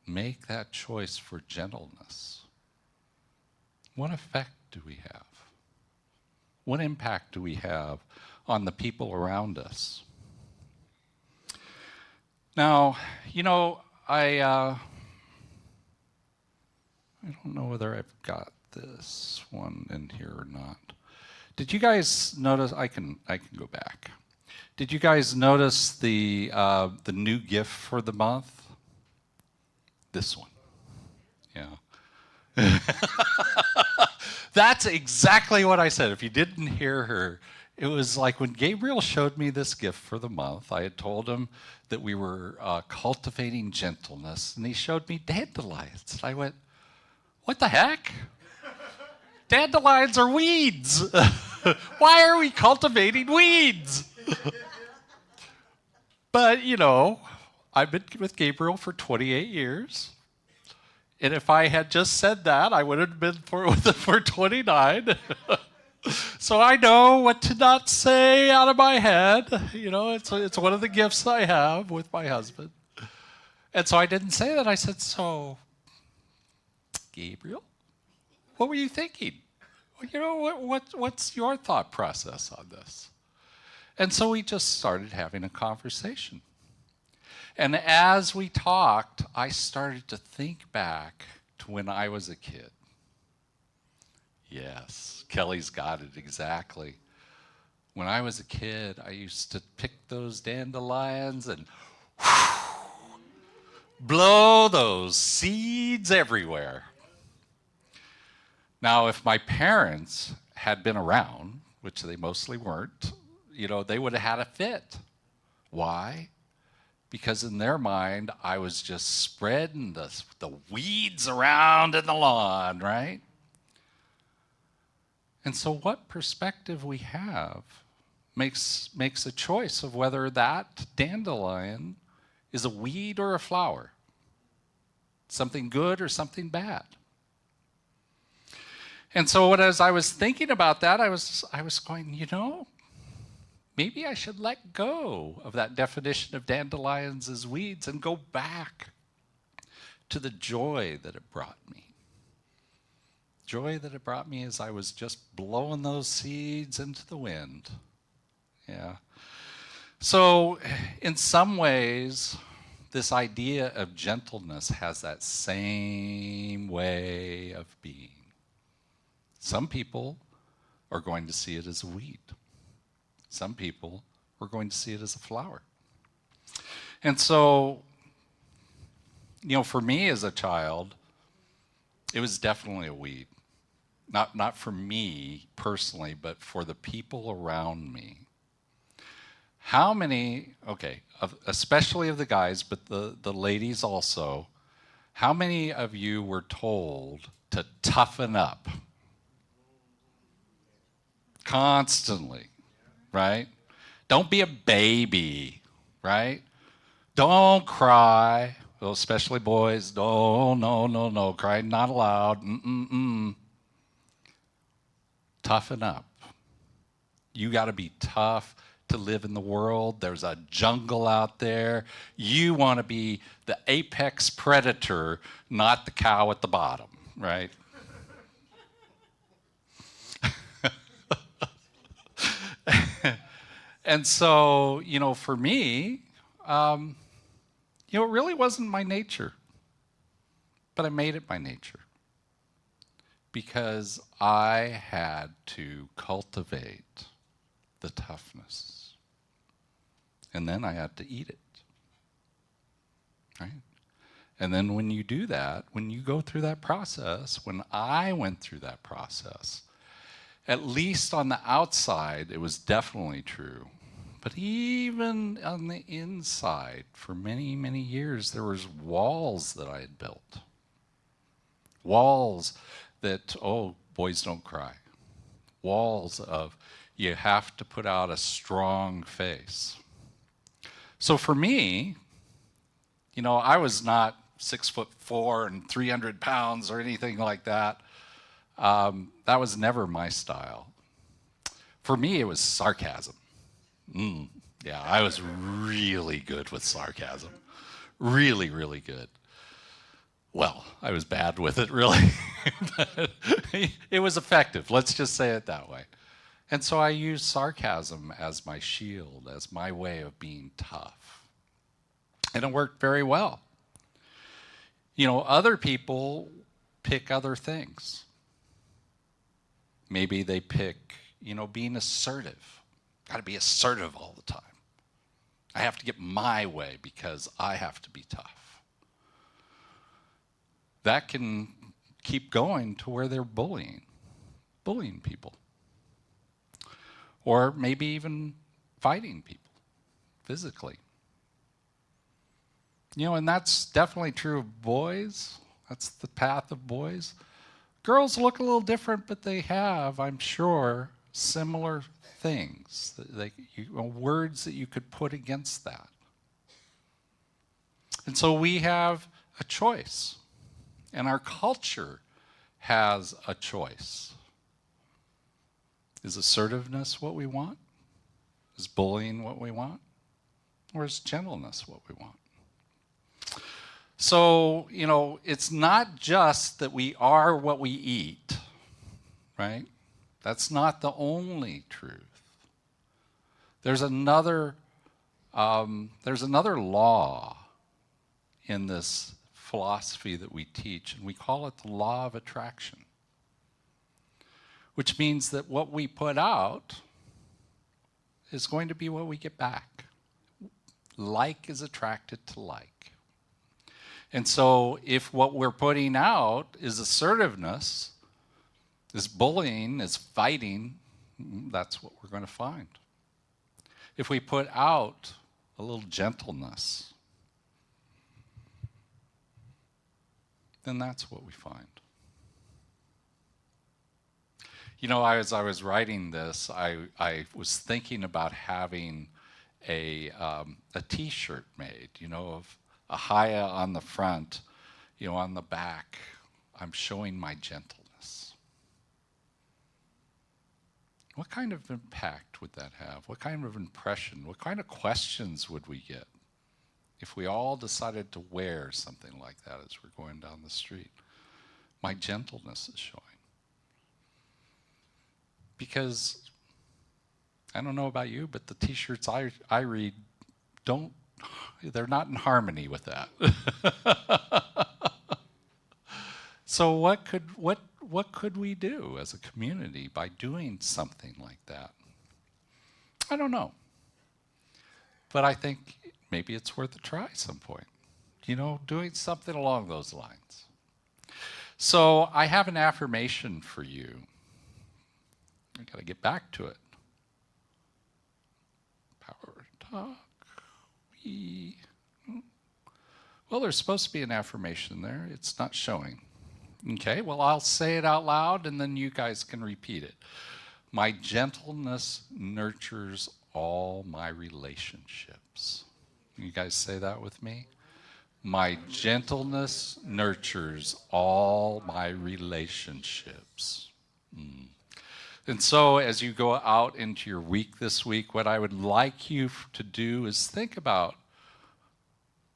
make that choice for gentleness, what effect do we have? What impact do we have on the people around us? Now, I don't know whether I've got this one in here or not. Did you guys notice? I can go back. Did you guys notice the new gift for the month? This one. Yeah. That's exactly what I said. If you didn't hear her, it was like when Gabriel showed me this gift for the month, I had told him that we were cultivating gentleness, and he showed me dandelions. I went, what the heck? Dandelions are weeds. Why are we cultivating weeds? But, I've been with Gabriel for 28 years. And if I had just said that, I would have been with him for 29. So I know what to not say out of my head. It's one of the gifts I have with my husband. And so I didn't say that. I said, so, Gabriel, what were you thinking? What's your thought process on this? And so we just started having a conversation. And as we talked, I started to think back to when I was a kid. Yes, Kelly's got it exactly. When I was a kid, I used to pick those dandelions and blow those seeds everywhere. Now, if my parents had been around, which they mostly weren't, they would have had a fit. Why? Because in their mind, I was just spreading the weeds around in the lawn, right? And so what perspective we have makes a choice of whether that dandelion is a weed or a flower, something good or something bad. And so as I was thinking about that, I was going, maybe I should let go of that definition of dandelions as weeds and go back to the joy that it brought me. Joy that it brought me as I was just blowing those seeds into the wind. Yeah. So in some ways, this idea of gentleness has that same way of being. Some people are going to see it as a weed. Some people are going to see it as a flower. And so, for me as a child, it was definitely a weed. Not for me personally, but for the people around me. How many, especially of the guys, but the ladies also, how many of you were told to toughen up? Constantly, right? Don't be a baby, right? Don't cry. Well, especially boys. No. Crying not allowed. Toughen up. You got to be tough to live in the world. There's a jungle out there. You want to be the apex predator, not the cow at the bottom, right? And so, for me, it really wasn't my nature. But I made it my nature. Because I had to cultivate the toughness. And then I had to eat it. Right? And then when you do that, when you go through that process, when I went through that process, at least on the outside, it was definitely true. But even on the inside, for many, many years, there was walls that I had built. Walls that, boys don't cry. Walls of, you have to put out a strong face. So for me, You know, I was not 6'4" and 300 pounds or anything like that. That was never my style. For me, it was sarcasm. Yeah, I was really good with sarcasm. Really, really good. Well, I was bad with it, really. But it was effective. Let's just say it that way. And so I used sarcasm as my shield, as my way of being tough. And it worked very well. You know, other people pick other things. Maybe they pick, you know, being assertive. Got to be assertive all the time. I have to get my way because I have to be tough. That can keep going to where they're bullying people. Or maybe even fighting people physically. You know, and that's definitely true of boys. That's the path of boys. Girls look a little different, but they have, I'm sure, similar things, words that you could put against that. And so we have a choice, and our culture has a choice. Is assertiveness what we want? Is bullying what we want? Or is gentleness what we want? So, you know, it's not just that we are what we eat, right? That's not the only truth. There's another law in this philosophy that we teach, and we call it the law of attraction, which means that what we put out is going to be what we get back. Like is attracted to like. And so if what we're putting out is assertiveness, is bullying, is fighting, that's what we're going to find. If we put out a little gentleness, then that's what we find. You know, as I was writing this, I was thinking about having a T-shirt made, you know, of Ahiah on the front, you know, on the back, I'm showing my gentleness. What kind of impact would that have? What kind of impression? What kind of questions would we get if we all decided to wear something like that as we're going down the street? My gentleness is showing. Because, I don't know about you, but the T-shirts I read they're not in harmony with that. So what could we do as a community by doing something like that? I don't know. But I think maybe it's worth a try at some point. You know, doing something along those lines. So I have an affirmation for you. I got to get back to it. Power talk. Well, there's supposed to be an affirmation there. It's not showing. Okay, well, I'll say it out loud and then you guys can repeat it. My gentleness nurtures all my relationships. You guys say that with me? My gentleness nurtures all my relationships. And so as you go out into your week this week, what I would like you to do is think about,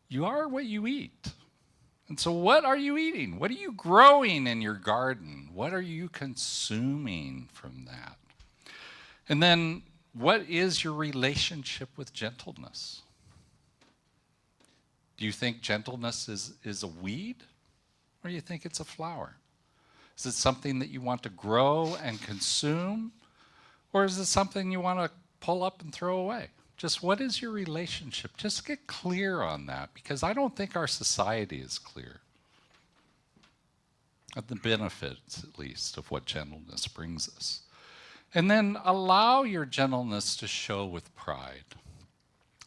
you are what you eat. And so what are you eating? What are you growing in your garden? What are you consuming from that? And then what is your relationship with gentleness? Do you think gentleness is a weed? Or do you think it's a flower? Is it something that you want to grow and consume? Or is it something you want to pull up and throw away? Just what is your relationship? Just get clear on that, because I don't think our society is clear of the benefits, at least, of what gentleness brings us. And then allow your gentleness to show with pride.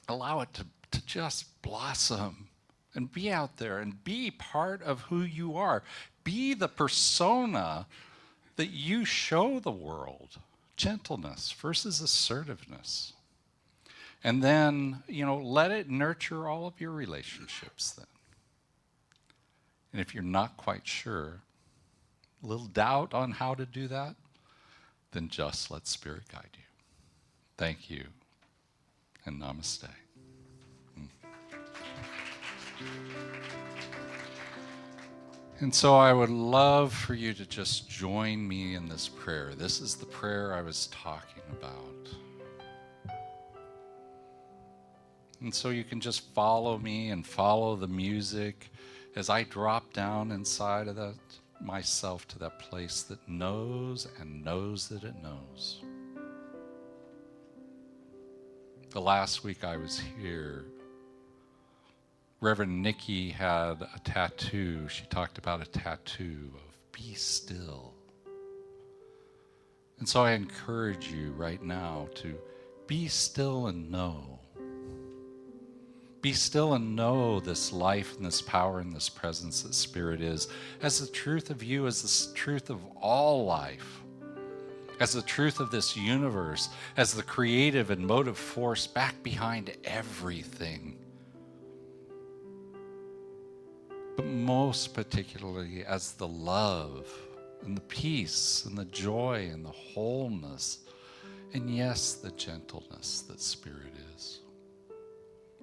Allow it to just blossom and be out there and be part of who you are. Be the persona that you show the world. Gentleness versus assertiveness. And then, let it nurture all of your relationships then. And if you're not quite sure, a little doubt on how to do that, then just let Spirit guide you. Thank you, and namaste. And so I would love for you to just join me in this prayer. This is the prayer I was talking about. And so you can just follow me and follow the music as I drop down inside of that myself to that place that knows and knows that it knows. The last week I was here, Reverend Nikki had a tattoo. She talked about a tattoo of be still. And so I encourage you right now to be still and know. Be still and know this life and this power and this presence that Spirit is, as the truth of you, as the truth of all life, as the truth of this universe, as the creative and motive force back behind everything. But most particularly as the love and the peace and the joy and the wholeness, and yes, the gentleness that Spirit is.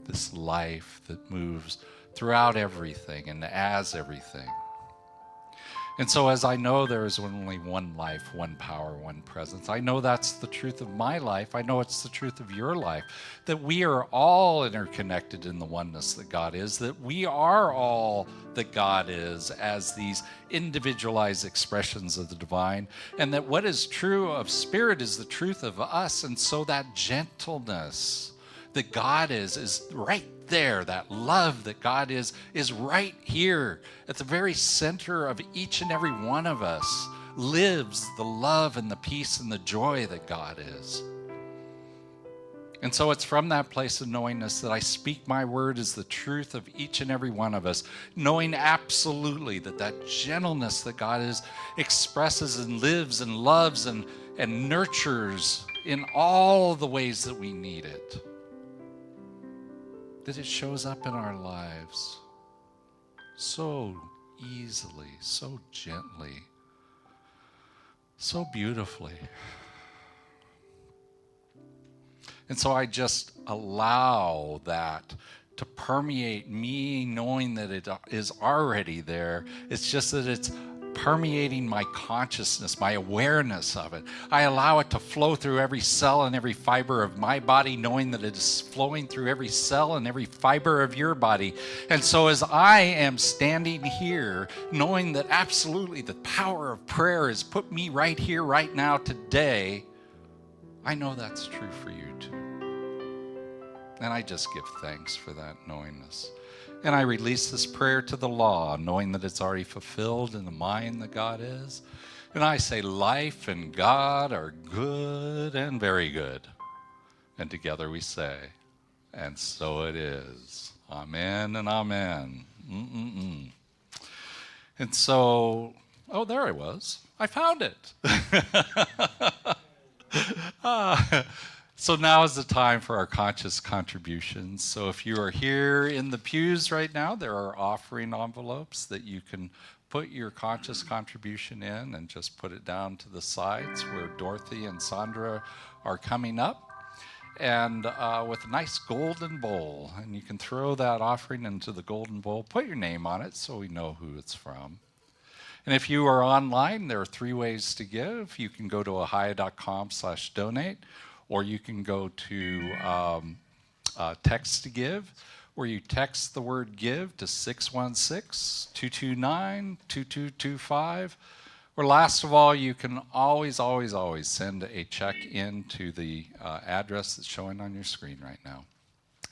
This life that moves throughout everything and as everything. And so as I know there is only one life, one power, one presence, I know that's the truth of my life. I know it's the truth of your life, that we are all interconnected in the oneness that God is, that we are all that God is as these individualized expressions of the divine, and that what is true of Spirit is the truth of us. And so that gentleness that God is right there. That love that God is right here at the very center of each and every one of us, lives the love and the peace and the joy that God is. And so it's from that place of knowingness that I speak my word as the truth of each and every one of us, knowing absolutely that gentleness that God is expresses and lives and loves and nurtures in all the ways that we need it. That it shows up in our lives so easily, so gently, so beautifully. And so I just allow that to permeate me, knowing that it is already there. It's just that it's permeating my consciousness, my awareness of it. I allow it to flow through every cell and every fiber of my body, knowing that it is flowing through every cell and every fiber of your body. And so as I am standing here, knowing that absolutely the power of prayer has put me right here, right now, today, I know that's true for you too. And I just give thanks for that knowingness. And I release this prayer to the law, knowing that it's already fulfilled in the mind that God is. And I say life and God are good and very good. And together we say, and so it is. Amen and amen. And so, there I was. I found it. So now is the time for our conscious contributions. So if you are here in the pews right now, there are offering envelopes that you can put your conscious contribution in and just put it down to the sides where Dorothy and Sandra are coming up. And with a nice golden bowl. And you can throw that offering into the golden bowl. Put your name on it so we know who it's from. And if you are online, there are 3 ways to give. You can go to ahiah.com/donate. Or you can go to text to give, where you text the word give to 616-229-2225. Or last of all, you can always send a check in to the address that's showing on your screen right now.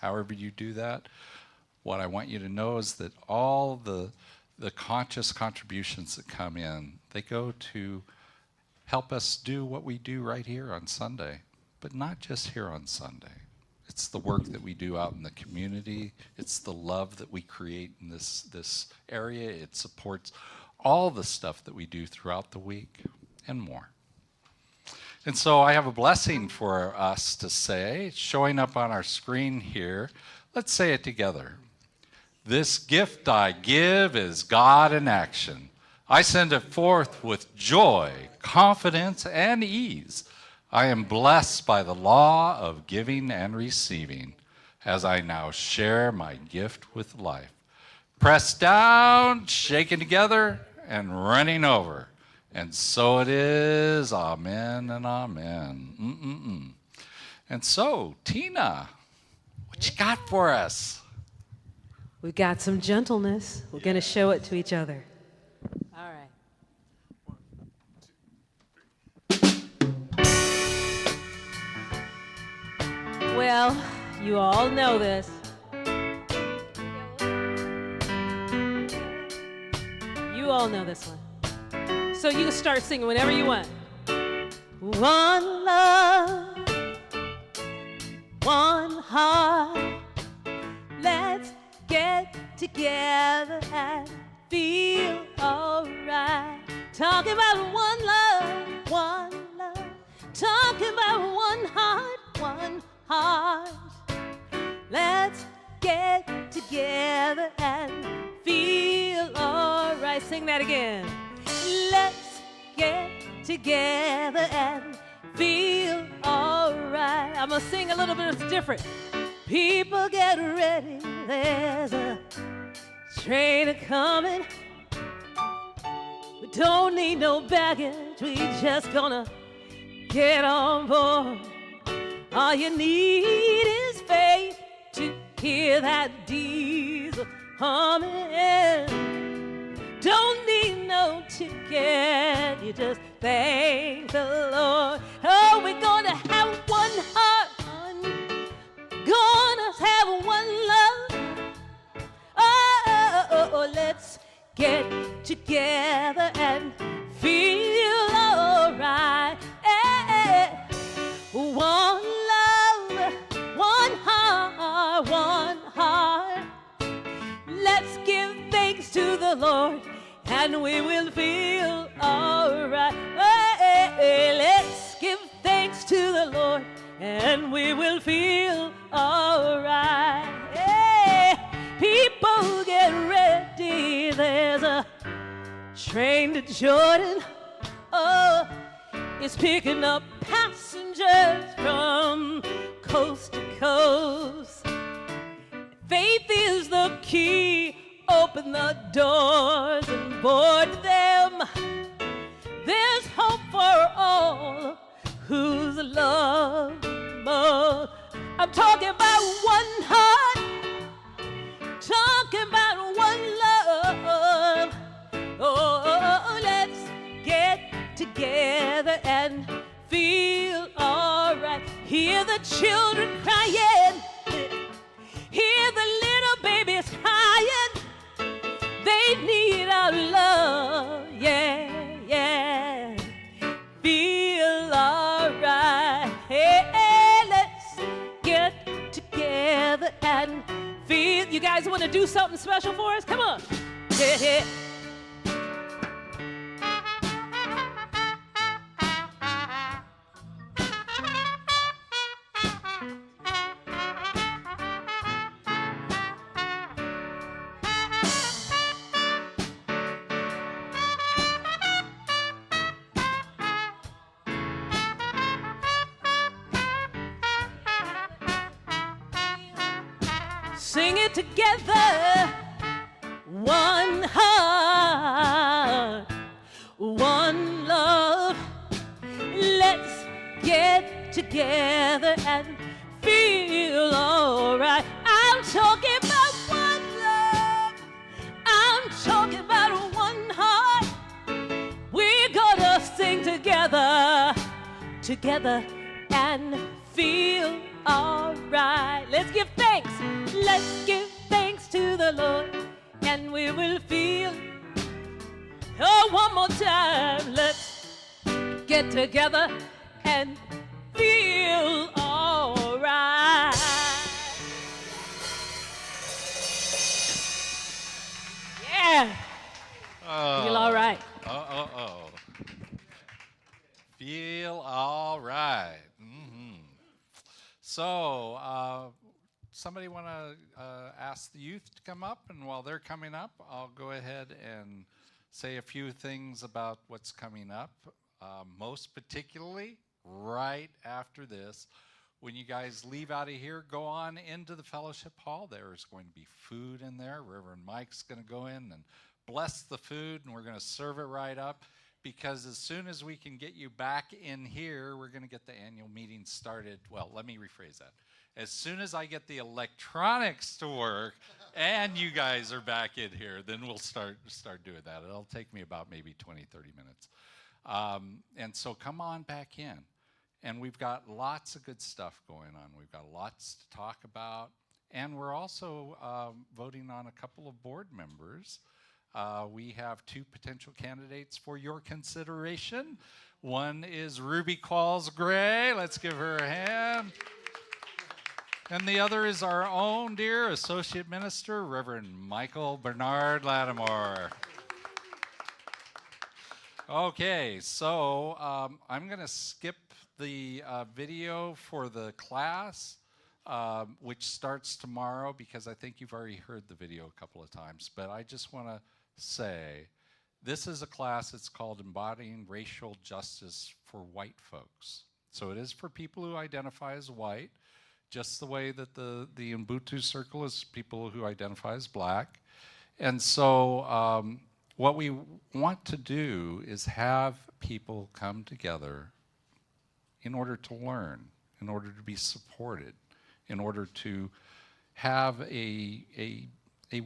However you do that, what I want you to know is that all the conscious contributions that come in, they go to help us do what we do right here on Sunday. But not just here on Sunday. It's the work that we do out in the community. It's the love that we create in this area. It supports all the stuff that we do throughout the week and more. And so I have a blessing for us to say, showing up on our screen here. Let's say it together. This gift I give is God in action. I send it forth with joy, confidence, and ease. I am blessed by the law of giving and receiving as I now share my gift with life. Pressed down, shaken together, and running over. And so it is. Amen and amen. And so, Tina, what you got for us? We've got some gentleness. We're going to show it to each other. All right. Well, you all know this. You all know this one. So you can start singing whenever you want. One love, one heart. Let's get together and feel alright. Talking about one love, one love. Talking about one heart. Let's get together and feel alright. Sing that again. Let's get together and feel alright. I'm gonna sing a little bit different. People get ready, there's a train a-coming. We don't need no baggage, we just gonna get on board. All you need is faith to hear that diesel humming. Don't need no ticket, you just thank the Lord. Oh, we're gonna have one heart, gonna have one love. Oh, let's get together and feel alright. One love, one heart. Let's give thanks to the Lord, and we will feel alright. Let's give thanks to the Lord, and we will feel alright. Hey, people get ready, there's a train to Jordan. Oh, it's picking up passengers from coast to coast. Faith is the key, open the doors and board them. There's hope for all whose love more. I'm talking about one heart, talking about one love. Oh, let's get together and feel alright. Hear the children crying, hear the little babies crying. They need our love, yeah. Feel alright. Hey, let's get together and feel. You guys want to do something special for us? Come on. Yeah. Sing it together. One heart, one love. Let's get together and feel alright. I'm talking about one love. I'm talking about one heart. We're gonna sing together and feel alright. Let's give thanks. Let's give thanks to the Lord, and we will feel. Oh, one more time. Let's get together and feel alright. Yeah. Feel alright. Feel all So, somebody want to ask the youth to come up? And while they're coming up, I'll go ahead and say a few things about what's coming up. Most particularly, right after this, when you guys leave out of here, go on into the fellowship hall. There is going to be food in there. Reverend Mike's going to go in and bless the food, and we're going to serve it right up. Because as soon as we can get you back in here, we're going to get the annual meeting started. Well, let me rephrase that. As soon as I get the electronics to work and you guys are back in here, then we'll start doing that. It'll take me about maybe 20, 30 minutes. And so come on back in. And we've got lots of good stuff going on. We've got lots to talk about. And we're also voting on a couple of board members. We have 2 potential candidates for your consideration. One is Ruby Qualls Gray. Let's give her a hand. And the other is our own dear Associate Minister, Reverend Michael Bernard Lattimore. Okay, so I'm going to skip the video for the class, which starts tomorrow, because I think you've already heard the video a couple of times. But I just want to say, this is a class that's called Embodying Racial Justice for White Folks. So it is for people who identify as white, just the way that the Ubuntu circle is people who identify as black. And so what we want to do is have people come together in order to learn, in order to be supported, in order to have a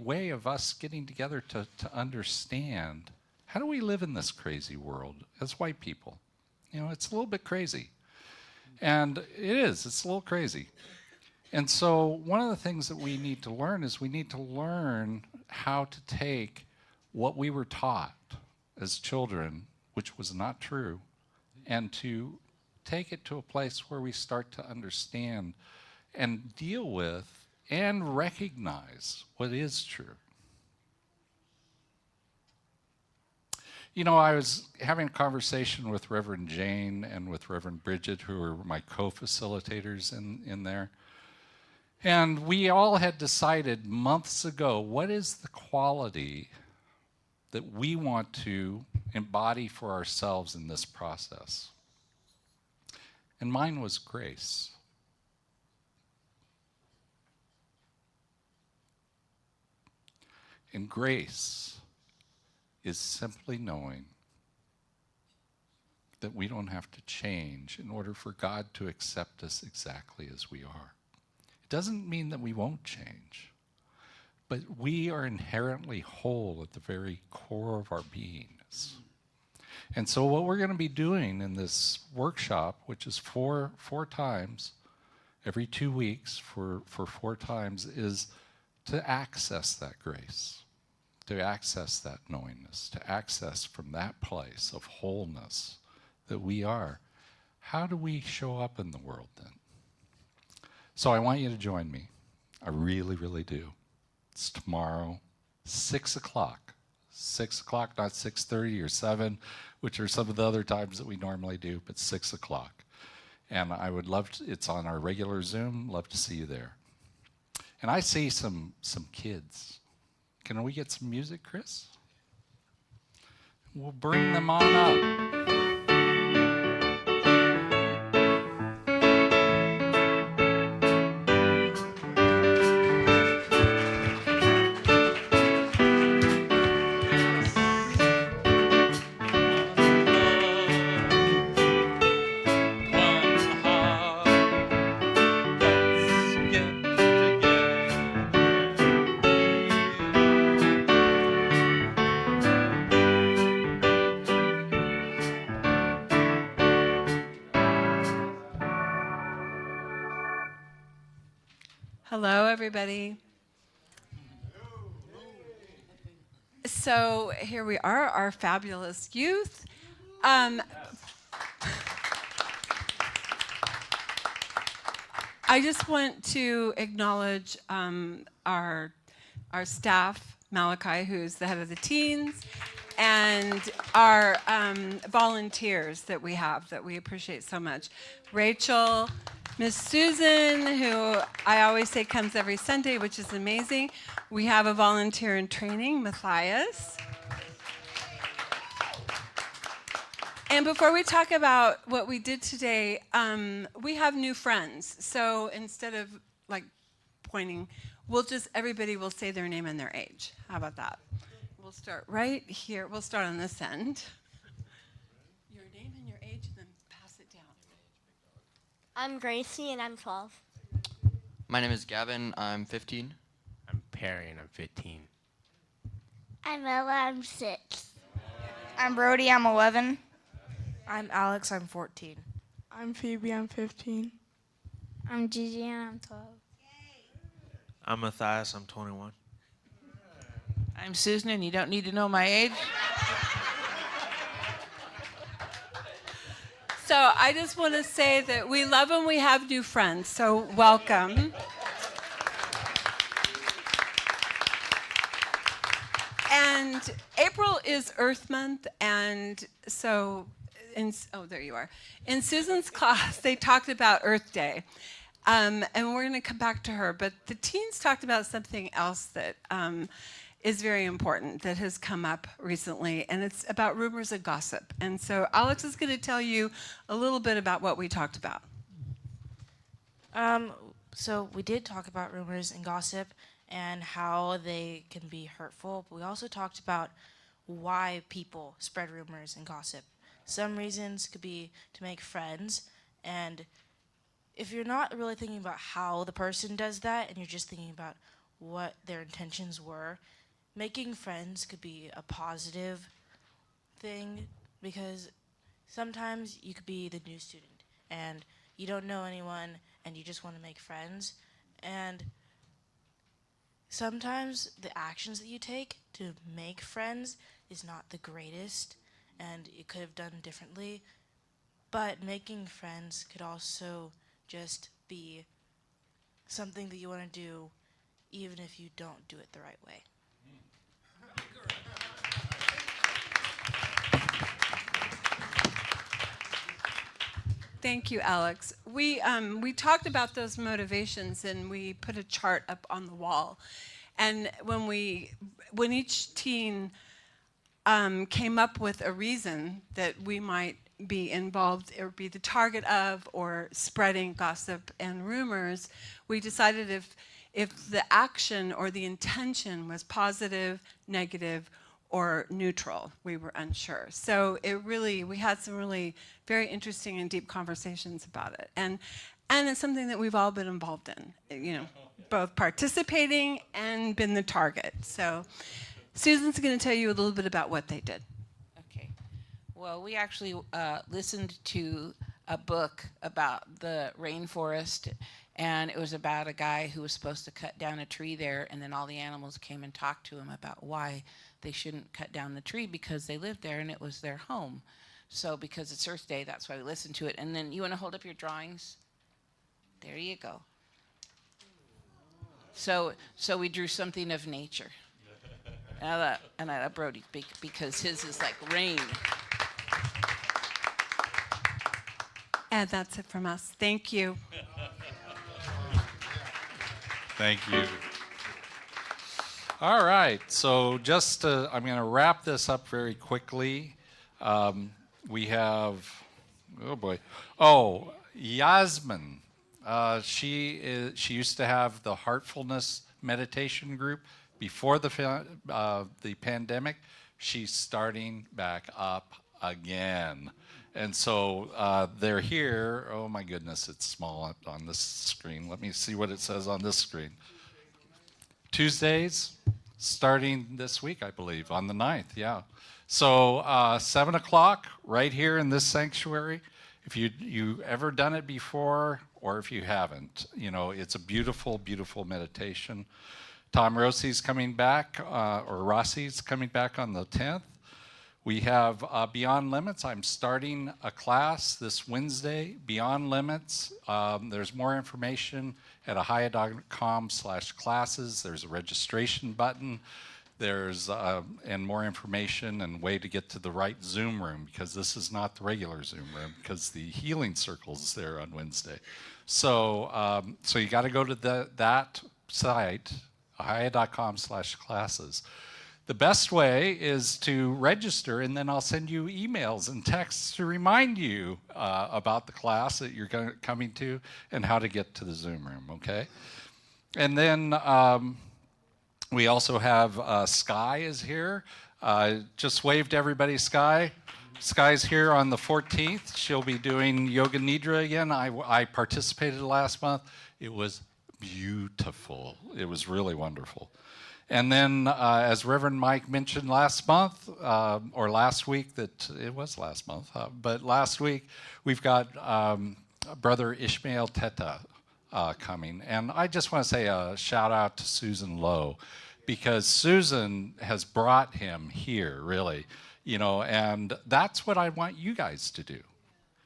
way of us getting together to understand, how do we live in this crazy world as white people? You know, it's a little bit crazy. And it's a little crazy. And so one of the things that we need to learn is we need to learn how to take what we were taught as children, which was not true, and to take it to a place where we start to understand and deal with and recognize what is true. You know, I was having a conversation with Reverend Jane and with Reverend Bridget, who are my co-facilitators in there. And we all had decided months ago, what is the quality that we want to embody for ourselves in this process? And mine was grace. And grace is simply knowing that we don't have to change in order for God to accept us exactly as we are. It doesn't mean that we won't change, but we are inherently whole at the very core of our beingness. And so what we're going to be doing in this workshop, which is four times, every 2 weeks for 4 times, is to access that grace, to access that knowingness, to access from that place of wholeness that we are. How do we show up in the world then? So I want you to join me. I really, really do. It's tomorrow, 6 o'clock. 6 o'clock, not 6:30 or 7, which are some of the other times that we normally do, but 6 o'clock. And I would love to, it's on our regular Zoom, love to see you there. And I see some kids. Can we get some music, Chris? We'll bring them on up. Hello, everybody. So here we are, our fabulous youth. I just want to acknowledge our staff, Malachi, who's the head of the teens, and our volunteers that we have that we appreciate so much. Rachel, Miss Susan, who I always say comes every Sunday, which is amazing. We have a volunteer in training, Matthias. And before we talk about what we did today, we have new friends. So instead of like pointing, everybody will say their name and their age. How about that? We'll start right here. We'll start on this end. Your name and your age, and then pass it down. I'm Gracie, and I'm 12. My name is Gavin. I'm 15. I'm Perry, and I'm 15. I'm Ella, I'm 6. I'm Brody, I'm 11. I'm Alex, I'm 14. I'm Phoebe, I'm 15. I'm Gigi, and I'm 12. I'm Matthias, I'm 21. I'm Susan, and you don't need to know my age. So I just want to say that we love when we have new friends, so welcome. And April is Earth Month, and so, there you are. In Susan's class, they talked about Earth Day, and we're going to come back to her, but the teens talked about something else that is very important that has come up recently, and it's about rumors and gossip. And so Alex is going to tell you a little bit about what we talked about. So we did talk about rumors and gossip and how they can be hurtful, but we also talked about why people spread rumors and gossip. Some reasons could be to make friends, and if you're not really thinking about how the person does that and you're just thinking about what their intentions were, making friends could be a positive thing, because sometimes you could be the new student and you don't know anyone and you just want to make friends, and sometimes the actions that you take to make friends is not the greatest and you could have done differently, but making friends could also just be something that you want to do even if you don't do it the right way. Thank you, Alex. We talked about those motivations, and we put a chart up on the wall. And when each teen came up with a reason that we might be involved or be the target of or spreading gossip and rumors, we decided if the action or the intention was positive, negative, or neutral. We were unsure. So we had some really very interesting and deep conversations about it. And it's something that we've all been involved in, both participating and been the target. So Susan's going to tell you a little bit about what they did. Okay. Well, we actually listened to a book about the rainforest, and it was about a guy who was supposed to cut down a tree there, and then all the animals came and talked to him about why they shouldn't cut down the tree, because they lived there and it was their home. So because it's Earth Day, that's why we listened to it. And then you want to hold up your drawings? There you go. So we drew something of nature. And I love Brody because his is like rain. And that's it from us. Thank you. Thank you. All right, so I'm going to wrap this up very quickly. We have, Yasmin. She used to have the Heartfulness meditation group before the pandemic. She's starting back up again. And so they're here. Oh my goodness, it's small on this screen. Let me see what it says on this screen. Tuesdays, starting this week, I believe, on the 9th, yeah. So 7 o'clock, right here in this sanctuary. If you ever done it before, or if you haven't, it's a beautiful, beautiful meditation. Tom Rossi's coming back, Rossi's coming back on the 10th. We have Beyond Limits. I'm starting a class this Wednesday, Beyond Limits. There's more information at ahiah.com/classes. There's a registration button. There's and more information and way to get to the right Zoom room, because this is not the regular Zoom room, because the healing circle is there on Wednesday. So so you got to go to that site, ahiah.com/classes. The best way is to register, and then I'll send you emails and texts to remind you about the class that you're coming to and how to get to the Zoom room, okay? And then we also have Sky is here. Just wave to everybody, Sky. Sky's here on the 14th. She'll be doing Yoga Nidra again. I participated last month. It was beautiful. It was really wonderful. And then, as Reverend Mike mentioned last month, or last week, that it was last month, but last week, we've got Brother Ishmael Teta coming. And I just want to say a shout out to Susan Lowe, because Susan has brought him here, really, you know, and that's what I want you guys to do.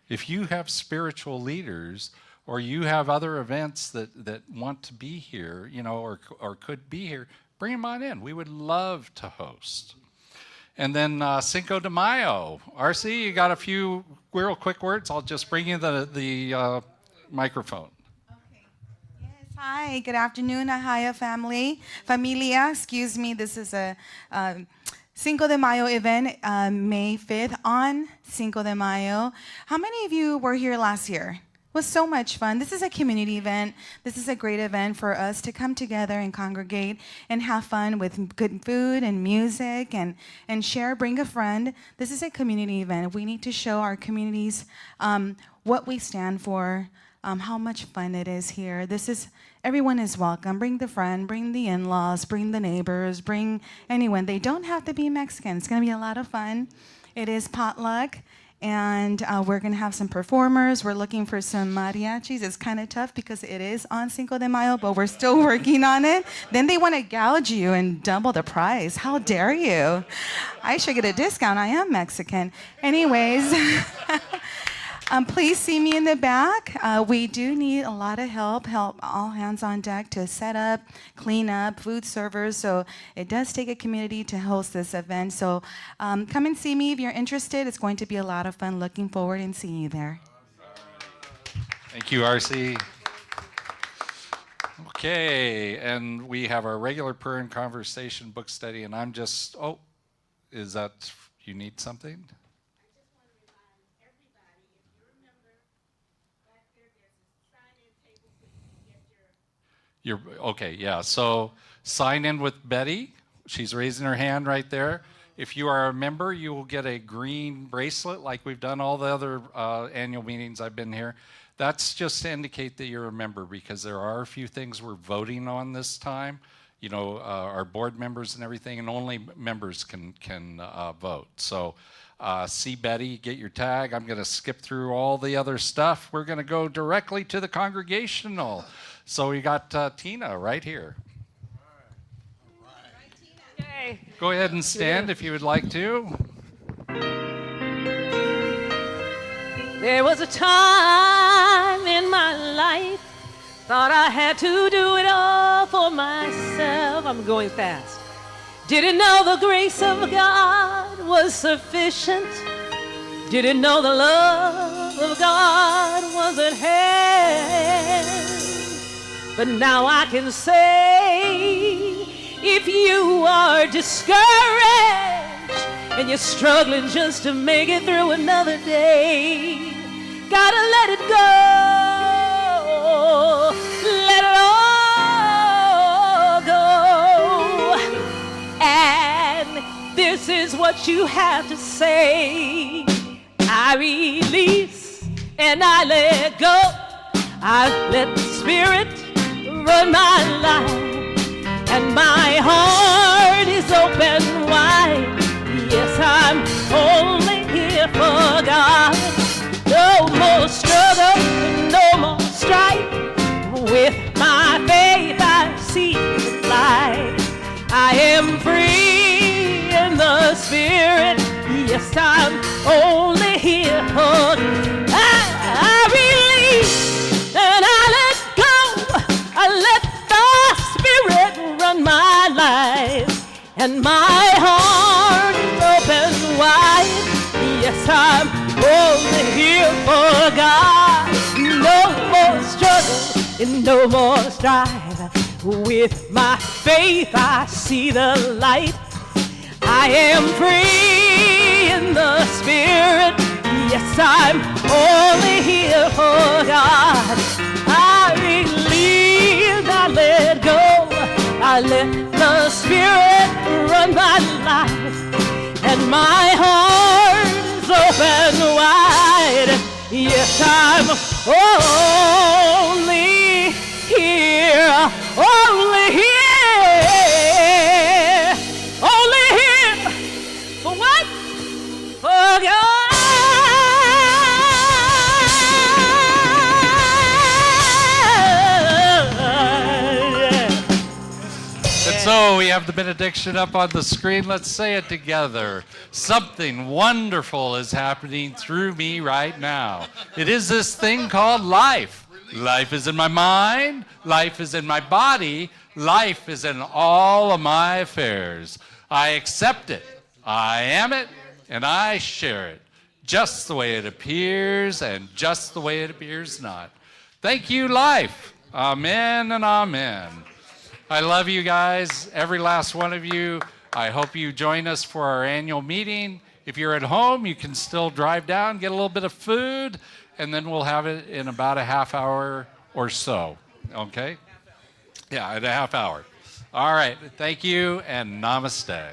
If you have spiritual leaders, or you have other events that want to be here, you know, or could be here, bring them on in. We would love to host. And then Cinco de Mayo. RC, you got a few real quick words? I'll just bring you the microphone. Okay. Yes, hi, good afternoon, Ahiah family. Familia, excuse me, this is a Cinco de Mayo event, May 5th on Cinco de Mayo. How many of you were here last year? It was so much fun. This is a community event. This is a great event for us to come together and congregate and have fun with good food and music and share, bring a friend. This is a community event. We need to show our communities what we stand for, how much fun it is here. Everyone is welcome. Bring the friend, bring the in-laws, bring the neighbors, bring anyone. They don't have to be Mexican. It's going to be a lot of fun. It is potluck. And we're going to have some performers. We're looking for some mariachis. It's kind of tough because it is on Cinco de Mayo, but we're still working on it. Then they want to gouge you and double the price. How dare you? I should get a discount. I am Mexican. Anyways, please see me in the back. We do need a lot of help, all hands on deck to set up, clean up, food servers. So it does take a community to host this event. So come and see me if you're interested. It's going to be a lot of fun. Looking forward and seeing you there. Thank you, RC. Okay, and we have our regular prayer and conversation book study, and I'm just, is that, you need something? Okay, yeah, so sign in with Betty. She's raising her hand right there. If you are a member, you will get a green bracelet like we've done all the other annual meetings I've been here. That's just to indicate that you're a member, because there are a few things we're voting on this time. You know, our board members and everything, and only members can vote. So see Betty, get your tag. I'm going to skip through all the other stuff. We're going to go directly to the congregational. So we got Tina right here. Okay. Go ahead and stand if you would like to. There was a time in my life, thought I had to do it all for myself. I'm going fast. Didn't know the grace of God was sufficient. Didn't know the love of God was at hand. But now I can say, if you are discouraged and you're struggling just to make it through another day, gotta let it go, let it all go. And this is what you have to say: I release and I let go. I let the Spirit run my life, and my heart is open wide. Yes, I'm only here for God. No more struggle, no more strife. With my faith I see the light. I am free in the Spirit. Yes, I'm only here for God. I release and I let go. I let the Spirit run my life, and my heart is open wide. Yes, I'm only here for God. No more struggle and no more strife. With my faith I see the light. I am free in the spirit. Yes, I'm only here for God. I believe, I let go. I let the spirit run my life, and my heart is open wide. Yes, I'm only here, only here, only here for what? For God. And so we have the benediction up on the screen. Let's say it together. Something wonderful is happening through me right now. It is this thing called life. Life is in my mind. Life is in my body. Life is in all of my affairs. I accept it. I am it. And I share it. Just the way it appears and just the way it appears not. Thank you, life. Amen and amen. I love you guys, every last one of you. I hope you join us for our annual meeting. If you're at home, you can still drive down, get a little bit of food, and then we'll have it in about a half hour or so. Okay? Yeah, in a half hour. All right. Thank you, and namaste.